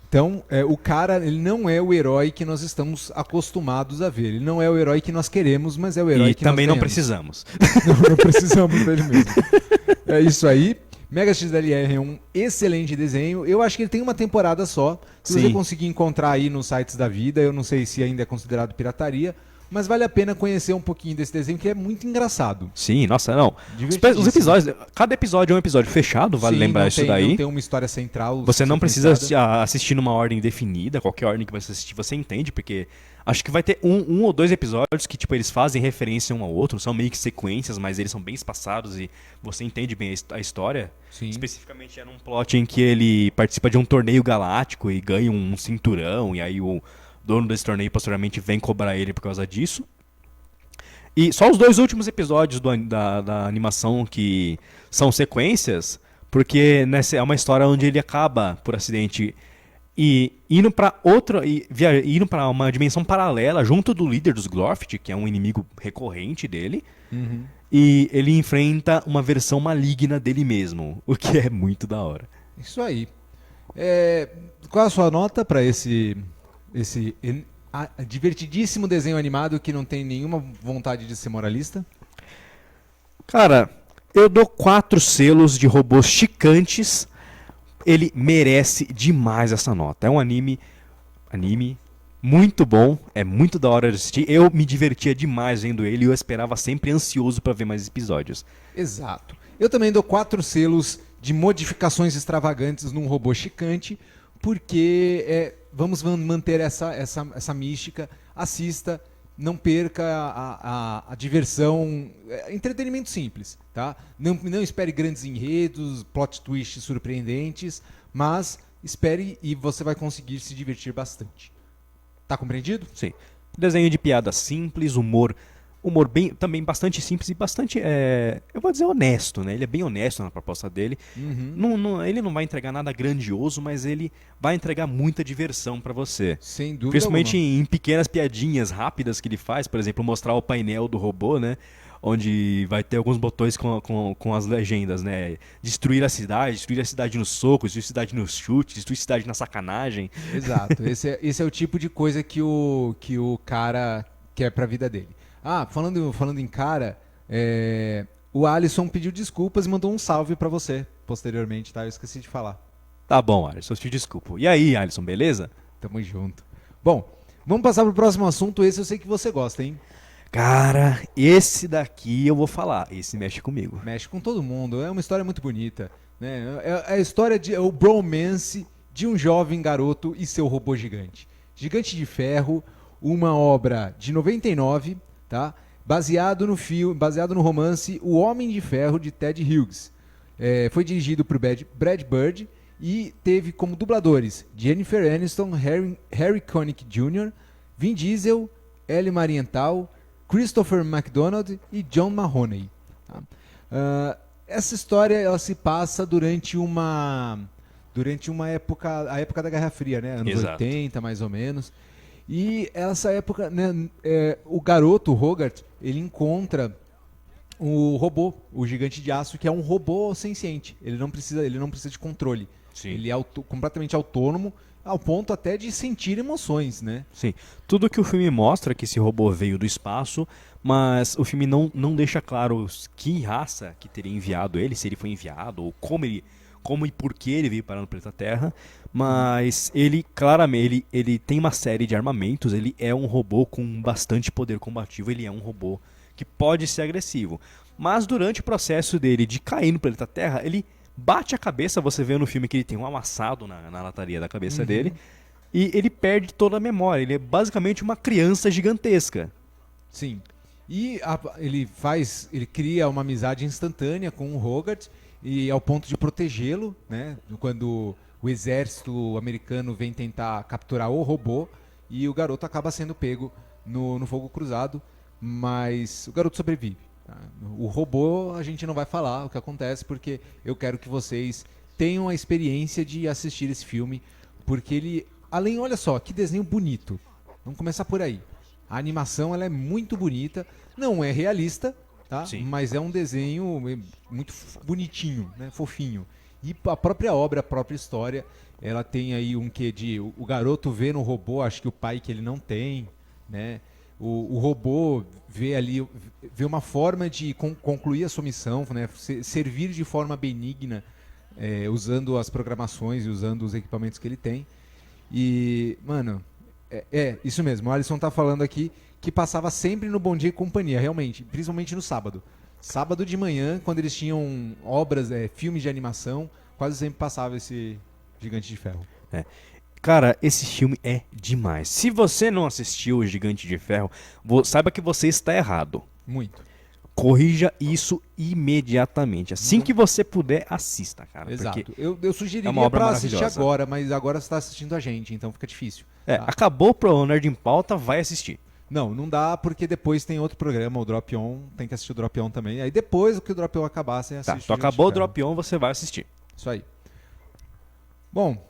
Então, o cara, ele não é o herói que nós estamos acostumados a ver. Ele não é o herói que nós queremos, mas é o herói que nós também ganhamos. não precisamos. Não precisamos dele mesmo. É isso aí. Mega XLR é um excelente desenho. Eu acho que ele tem uma temporada só. Se você conseguir encontrar aí nos sites da vida, eu não sei se ainda é considerado pirataria, mas vale a pena conhecer um pouquinho desse desenho, que é muito engraçado. Sim, nossa, não. Os episódios, cada episódio é um episódio fechado, vale lembrar isso daí. Não tem uma história central. Você não precisa assistir numa ordem definida, qualquer ordem que você assistir, você entende, porque acho que vai ter um ou dois episódios que tipo eles fazem referência um ao outro, são meio que sequências, mas eles são bem espaçados e você entende bem a história. Sim. Especificamente era um plot em que ele participa de um torneio galáctico e ganha um cinturão, e aí o dono desse torneio posteriormente vem cobrar ele por causa disso. E só os dois últimos episódios da animação que são sequências, porque é uma história onde ele acaba, por acidente, E indo pra outra. Indo pra uma dimensão paralela, junto do líder dos Glorfit, que é um inimigo recorrente dele. E ele enfrenta uma versão maligna dele mesmo, o que é muito da hora. Isso aí. Qual a sua nota para esse divertidíssimo desenho animado que não tem nenhuma vontade de ser moralista? Cara, eu dou 4 selos de robôs chicantes. Ele merece demais essa nota. É um anime muito bom, é muito da hora de assistir. Eu me divertia demais vendo ele e eu esperava sempre ansioso para ver mais episódios. Exato. Eu também dou 4 selos de modificações extravagantes num robô chicante, porque vamos manter essa mística. Assista, não perca a diversão, entretenimento simples, tá? Não espere grandes enredos, plot twists surpreendentes, mas espere e você vai conseguir se divertir bastante. Tá compreendido? Sim. Desenho de piada simples, humor também bastante simples e bastante, eu vou dizer, honesto, né? Ele é bem honesto na proposta dele. Ele não vai entregar nada grandioso, mas ele vai entregar muita diversão pra você. Sem dúvida Principalmente alguma. em pequenas piadinhas rápidas que ele faz, por exemplo, mostrar o painel do robô, né? Onde vai ter alguns botões com as legendas, né? Destruir a cidade no soco, destruir a cidade no chute, destruir a cidade na sacanagem. Exato. Esse é o tipo de coisa que o cara quer pra vida dele. Ah, falando em cara, o Alisson pediu desculpas e mandou um salve pra você posteriormente, tá? Eu esqueci de falar. Tá bom, Alisson, eu te desculpo. E aí, Alisson, beleza? Tamo junto. Bom, vamos passar pro próximo assunto. Esse eu sei que você gosta, hein? Cara, esse daqui eu vou falar. Esse mexe comigo. Mexe com todo mundo. É uma história muito bonita, né? É a história o bromance de um jovem garoto e seu robô gigante. Gigante de Ferro, uma obra de 99, tá? Baseado no romance O Homem de Ferro de Ted Hughes. Foi dirigido por Brad Bird e teve como dubladores Jennifer Aniston, Harry Connick Jr., Vin Diesel, Ellie Marienthal, Christopher McDonald e John Mahoney. Tá? Essa história ela se passa durante uma época, a época da Guerra Fria, né? Anos Exato. 80, mais ou menos. E essa época, né, o garoto, o Hogarth, ele encontra o robô, o Gigante de Aço, que é um robô senciente. Ele não precisa de controle. Sim. Ele é completamente autônomo, ao ponto até de sentir emoções, né? Sim. Tudo que o filme mostra é que esse robô veio do espaço, mas o filme não deixa claro que raça que teria enviado ele, se ele foi enviado, ou como e por que ele veio parar no planeta Terra. Mas ele, claramente, ele tem uma série de armamentos, ele é um robô com bastante poder combativo, ele é um robô que pode ser agressivo. Mas durante o processo dele de cair no planeta Terra, ele bate a cabeça, você vê no filme que ele tem um amassado na lataria da cabeça dele, e ele perde toda a memória. Ele é basicamente uma criança gigantesca. Sim. E ele cria uma amizade instantânea com o Hogarth, e ao ponto de protegê-lo, né? Quando o exército americano vem tentar capturar o robô, e o garoto acaba sendo pego no fogo cruzado, mas o garoto sobrevive. Tá? O robô a gente não vai falar o que acontece, porque eu quero que vocês tenham a experiência de assistir esse filme, porque ele, olha só, que desenho bonito. Vamos começar por aí. A animação ela é muito bonita, não é realista, tá? Sim. Mas é um desenho muito bonitinho, né? Fofinho. E a própria obra, a própria história, ela tem aí um quê de o garoto vê no robô, acho que o pai que ele não tem, né? O robô vê uma forma de concluir a sua missão, né? Servir de forma benigna, usando as programações e usando os equipamentos que ele tem. E, mano, isso mesmo. O Alisson tá falando aqui que passava sempre no Bom Dia e Companhia, realmente, principalmente no sábado. Sábado de manhã, quando eles tinham obras, filmes de animação, quase sempre passava esse Gigante de Ferro. Cara, esse filme é demais. Se você não assistiu o Gigante de Ferro, saiba que você está errado. Muito. Corrija isso imediatamente. Assim que você puder, assista, cara. Exato. Porque Eu sugeriria uma obra pra assistir maravilhosa. agora, mas agora você tá assistindo a gente, então fica difícil. Tá? acabou pro Nerd em Pauta, vai assistir. Não dá, porque depois tem outro programa, o Drop On, tem que assistir o Drop On também. Aí depois que o Drop On acabar, você Tá, assiste então o Gigante acabou o de Ferro. Drop On, você vai assistir. Isso aí. Bom,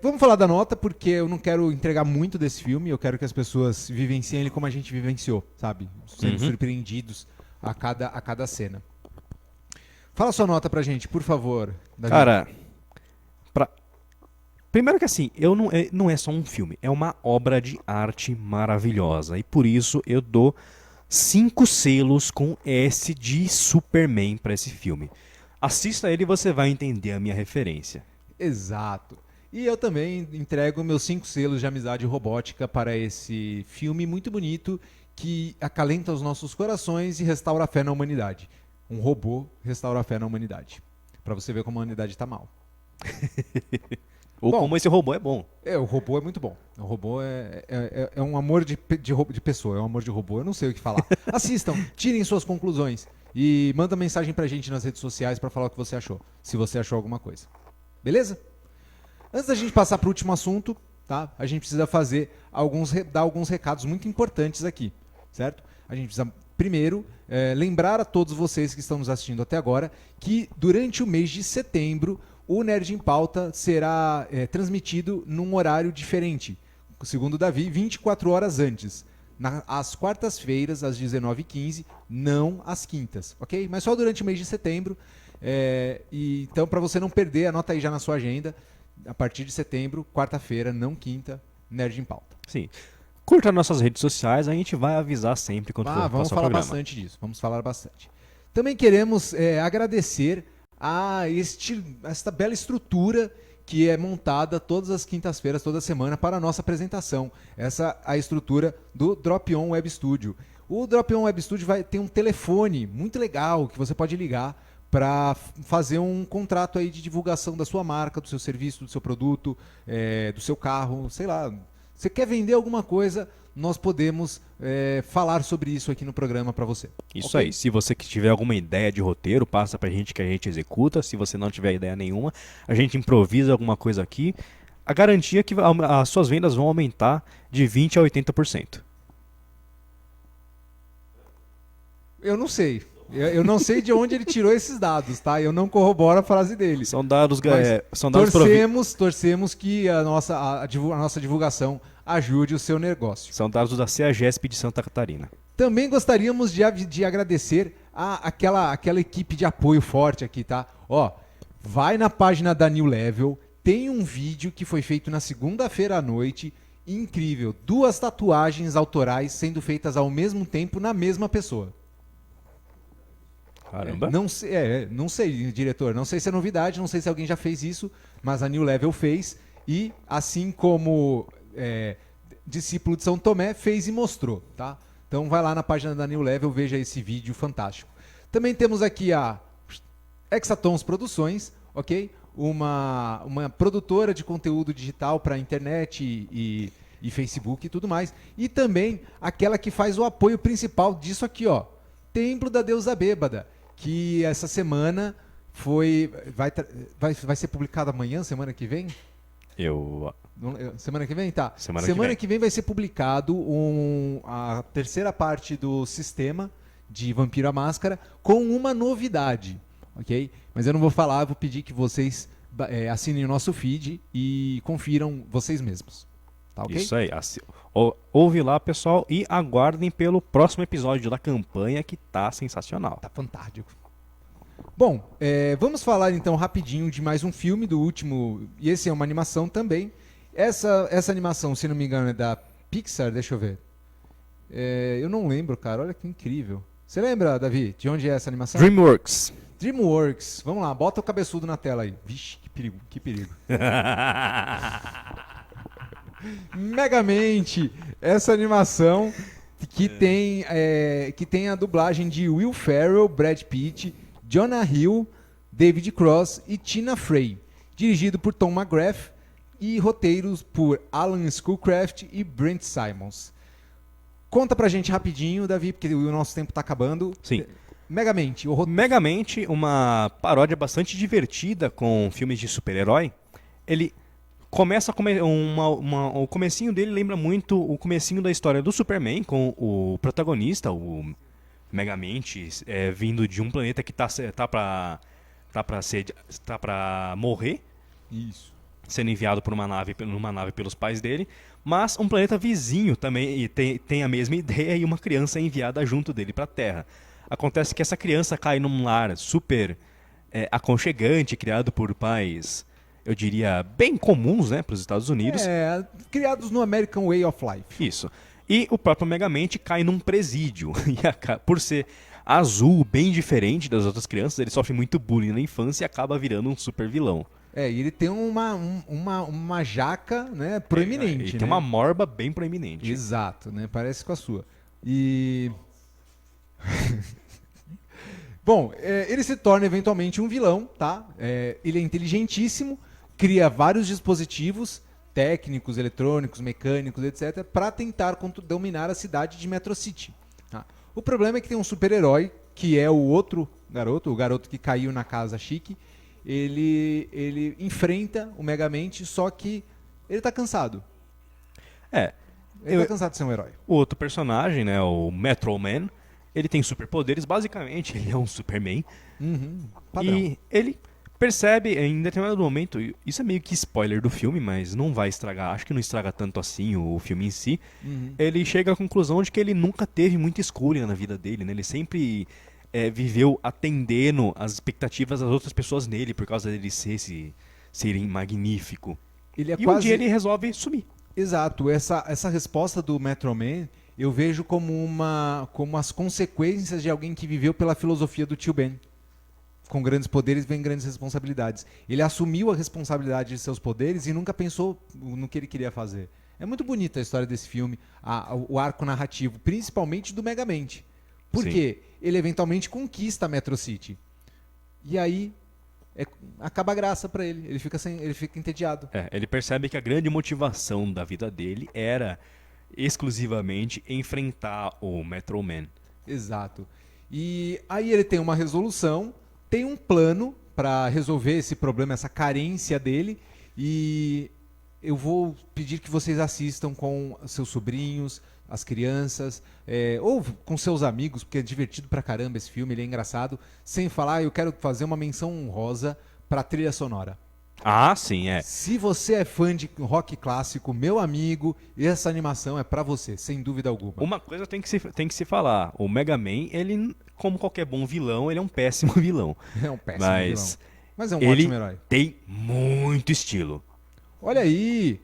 Vamos falar da nota, porque eu não quero entregar muito desse filme, eu quero que as pessoas vivenciem ele como a gente vivenciou, sabe? Sendo surpreendidos a cada cena. Fala sua nota pra gente, por favor, Davi. Cara, primeiro que assim, não é só um filme, é uma obra de arte maravilhosa. E por isso eu dou 5 selos com S de Superman pra esse filme. Assista ele e você vai entender a minha referência. Exato. E eu também entrego meus 5 selos de amizade robótica para esse filme muito bonito que acalenta os nossos corações e restaura a fé na humanidade. Um robô restaura a fé na humanidade. Pra você ver como a humanidade tá mal. Ou como esse robô é bom. O robô é muito bom. O robô é um amor de pessoa, é um amor de robô. Eu não sei o que falar. Assistam, tirem suas conclusões e manda mensagem pra gente nas redes sociais pra falar o que você achou. Se você achou alguma coisa. Beleza? Antes da gente passar pro último assunto, tá? A gente precisa dar alguns recados muito importantes aqui, certo? A gente precisa, primeiro, lembrar a todos vocês que estão nos assistindo até agora que durante o mês de setembro o Nerd em Pauta será transmitido num horário diferente. Segundo o Davi, 24 horas antes. Às quartas-feiras, às 19h15, não às quintas, ok? Mas só durante o mês de setembro. Então, para você não perder, anota aí já na sua agenda. A partir de setembro, quarta-feira, não quinta, Nerd em Pauta. Sim. Curta nossas redes sociais, a gente vai avisar sempre quando for Vamos passar o falar programa. bastante disso, vamos falar bastante. Também queremos agradecer a esta bela estrutura que é montada todas as quintas-feiras, toda semana, para a nossa apresentação. Essa é a estrutura do Drop On Web Studio. O Drop On Web Studio vai ter um telefone muito legal que você pode ligar para fazer um contrato aí de divulgação da sua marca, do seu serviço, do seu produto, do seu carro, sei lá. Você quer vender alguma coisa, nós podemos falar sobre isso aqui no programa para você. Isso aí. Se você que tiver alguma ideia de roteiro, passa pra gente que a gente executa. Se você não tiver ideia nenhuma, a gente improvisa alguma coisa aqui. A garantia é que as suas vendas vão aumentar de 20% a 80%. Eu não sei. Eu não sei de onde ele tirou esses dados, tá? Eu não corroboro a frase dele. São dados, torcemos que a nossa divulgação ajude o seu negócio. São dados da CEAGESP de Santa Catarina. Também gostaríamos de agradecer aquela equipe de apoio forte aqui, tá? Vai na página da New Level, tem um vídeo que foi feito na segunda-feira à noite, incrível. 2 tatuagens autorais sendo feitas ao mesmo tempo na mesma pessoa. Caramba. Não sei, diretor, não sei se é novidade, não sei se alguém já fez isso, mas a New Level fez e, assim como discípulo de São Tomé, fez e mostrou, tá? Então vai lá na página da New Level, veja esse vídeo fantástico. Também temos aqui a Hexatons Produções, ok? Uma produtora de conteúdo digital para internet e Facebook e tudo mais. E também aquela que faz o apoio principal disso aqui, ó. Templo da Deusa Bêbada, que essa semana vai ser publicado amanhã, semana que vem? Semana que vem? Tá. Semana que vem vai ser publicado a terceira parte do sistema de Vampiro à Máscara com uma novidade, ok? Mas eu não vou falar, vou pedir que vocês assinem o nosso feed e confiram vocês mesmos. Tá, okay? Isso aí. Ouve lá, pessoal, e aguardem pelo próximo episódio da campanha que tá sensacional. Tá fantástico. Bom, vamos falar então rapidinho de mais um filme do último, e esse é uma animação também. Essa animação, se não me engano, é da Pixar, deixa eu ver. Eu não lembro, cara, olha que incrível. Você lembra, Davi, de onde é essa animação? DreamWorks. DreamWorks. Vamos lá, bota o cabeçudo na tela aí. Vixe, que perigo, que perigo. Megamente, essa animação que tem a dublagem de Will Ferrell, Brad Pitt, Jonah Hill, David Cross e Tina Fey, dirigido por Tom McGrath e roteiros por Alan Schoolcraft e Brent Simons. Conta pra gente rapidinho, Davi, porque o nosso tempo tá acabando. Sim. Megamente, Megamente, uma paródia bastante divertida com filmes de super-herói. Ele começa o comecinho dele lembra muito o comecinho da história do Superman, com o protagonista, o Megamente, vindo de um planeta que tá pra morrer. Isso. sendo enviado por numa nave pelos pais dele, mas um planeta vizinho também tem a mesma ideia e uma criança é enviada junto dele para a Terra. Acontece que essa criança cai num lar super aconchegante, criado por pais, eu diria, bem comuns, né, para os Estados Unidos. Criados no American Way of Life. Isso. E o próprio Megamente cai num presídio. E por ser azul, bem diferente das outras crianças, ele sofre muito bullying na infância e acaba virando um super vilão. E ele tem uma jaca, né, proeminente. Ele tem uma morba bem proeminente. Exato, né? Parece com a sua. E... Bom, ele se torna eventualmente um vilão, tá? Ele é inteligentíssimo, cria vários dispositivos técnicos, eletrônicos, mecânicos, etc., para tentar dominar a cidade de Metro City. Tá? O problema é que tem um super-herói, que é o outro garoto, o garoto que caiu na casa chique. Ele enfrenta o Megamente, só que ele tá cansado. Ele tá cansado de ser um herói. O outro personagem, né, o Metro Man, ele tem superpoderes, basicamente, ele é um Superman. Padrão. E ele percebe em determinado momento, isso é meio que spoiler do filme, mas não vai estragar, acho que não estraga tanto assim o filme em si. Ele chega à conclusão de que ele nunca teve muita escolha na vida dele, né? Ele sempre viveu atendendo às expectativas das outras pessoas nele, por causa dele serem magnífico. Um dia ele resolve sumir. Exato, essa resposta do Metro Man eu vejo como as consequências de alguém que viveu pela filosofia do tio Ben. Com grandes poderes vem grandes responsabilidades. Ele assumiu a responsabilidade de seus poderes e nunca pensou no que ele queria fazer. É muito bonita a história desse filme, o arco narrativo, principalmente do Megamente. Porque ele eventualmente conquista a Metro City. E aí acaba a graça pra ele. Ele fica entediado. Ele percebe que a grande motivação da vida dele era exclusivamente enfrentar o Metro Man. Exato. E aí ele tem uma resolução, tem um plano para resolver esse problema, essa carência dele, e eu vou pedir que vocês assistam com seus sobrinhos, as crianças, ou com seus amigos, porque é divertido pra caramba esse filme, ele é engraçado, sem falar, eu quero fazer uma menção honrosa pra trilha sonora. Ah, sim, Se você é fã de rock clássico, meu amigo, essa animação é pra você, sem dúvida alguma. Uma coisa tem que se falar, o Mega Man, ele, como qualquer bom vilão, ele é um péssimo vilão. É um péssimo vilão. Mas é um ele ótimo herói. Tem muito estilo. Olha aí,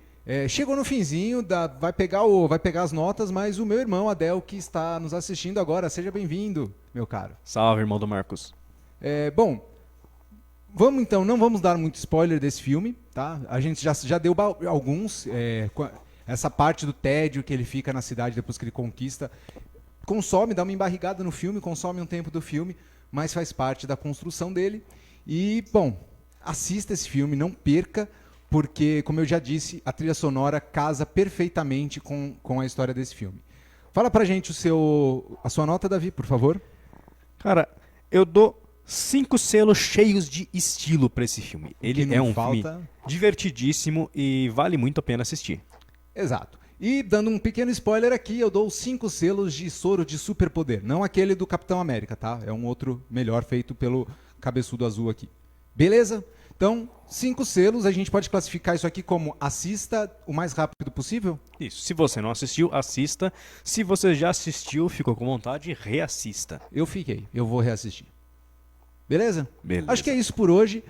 chegou no finzinho, vai pegar as notas, mas o meu irmão Adel, que está nos assistindo agora, seja bem-vindo, meu caro. Salve, irmão do Marcos. Bom, não vamos dar muito spoiler desse filme, tá? A gente já deu alguns, essa parte do tédio que ele fica na cidade depois que ele conquista, dá uma embarrigada no filme, consome um tempo do filme, mas faz parte da construção dele. E, bom, assista esse filme, não perca, porque, como eu já disse, a trilha sonora casa perfeitamente com a história desse filme. Fala pra gente a sua nota, Davi, por favor. Cara, eu dou 5 selos cheios de estilo pra esse filme. Ele é um filme divertidíssimo e vale muito a pena assistir. Exato. E dando um pequeno spoiler aqui, eu dou 5 selos de soro de superpoder. Não aquele do Capitão América, tá? É um outro melhor feito pelo cabeçudo azul aqui. Beleza? Então, 5 selos, a gente pode classificar isso aqui como assista o mais rápido possível? Isso. Se você não assistiu, assista. Se você já assistiu, ficou com vontade, reassista. Eu vou reassistir. Beleza? Beleza. Acho que é isso por hoje.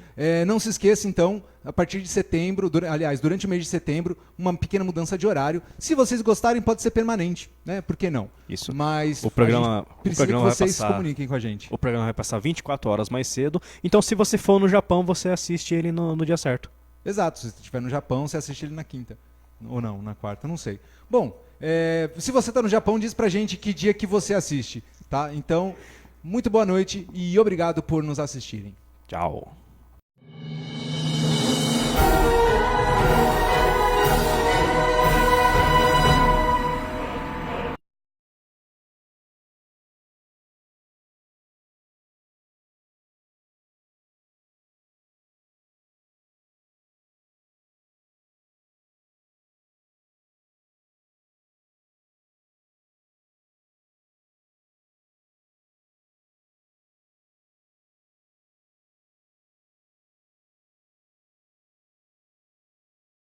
Não se esqueça, então, a partir de setembro, durante o mês de setembro, uma pequena mudança de horário. Se vocês gostarem, pode ser permanente, né? Por que não? Isso. Mas o programa precisa que vocês se comuniquem com a gente. O programa vai passar 24 horas mais cedo. Então, se você for no Japão, você assiste ele no dia certo. Exato. Se você estiver no Japão, você assiste ele na quinta. Ou não, na quarta, não sei. Bom, se você está no Japão, diz pra gente que dia que você assiste, tá? Então... Muito boa noite e obrigado por nos assistirem. Tchau.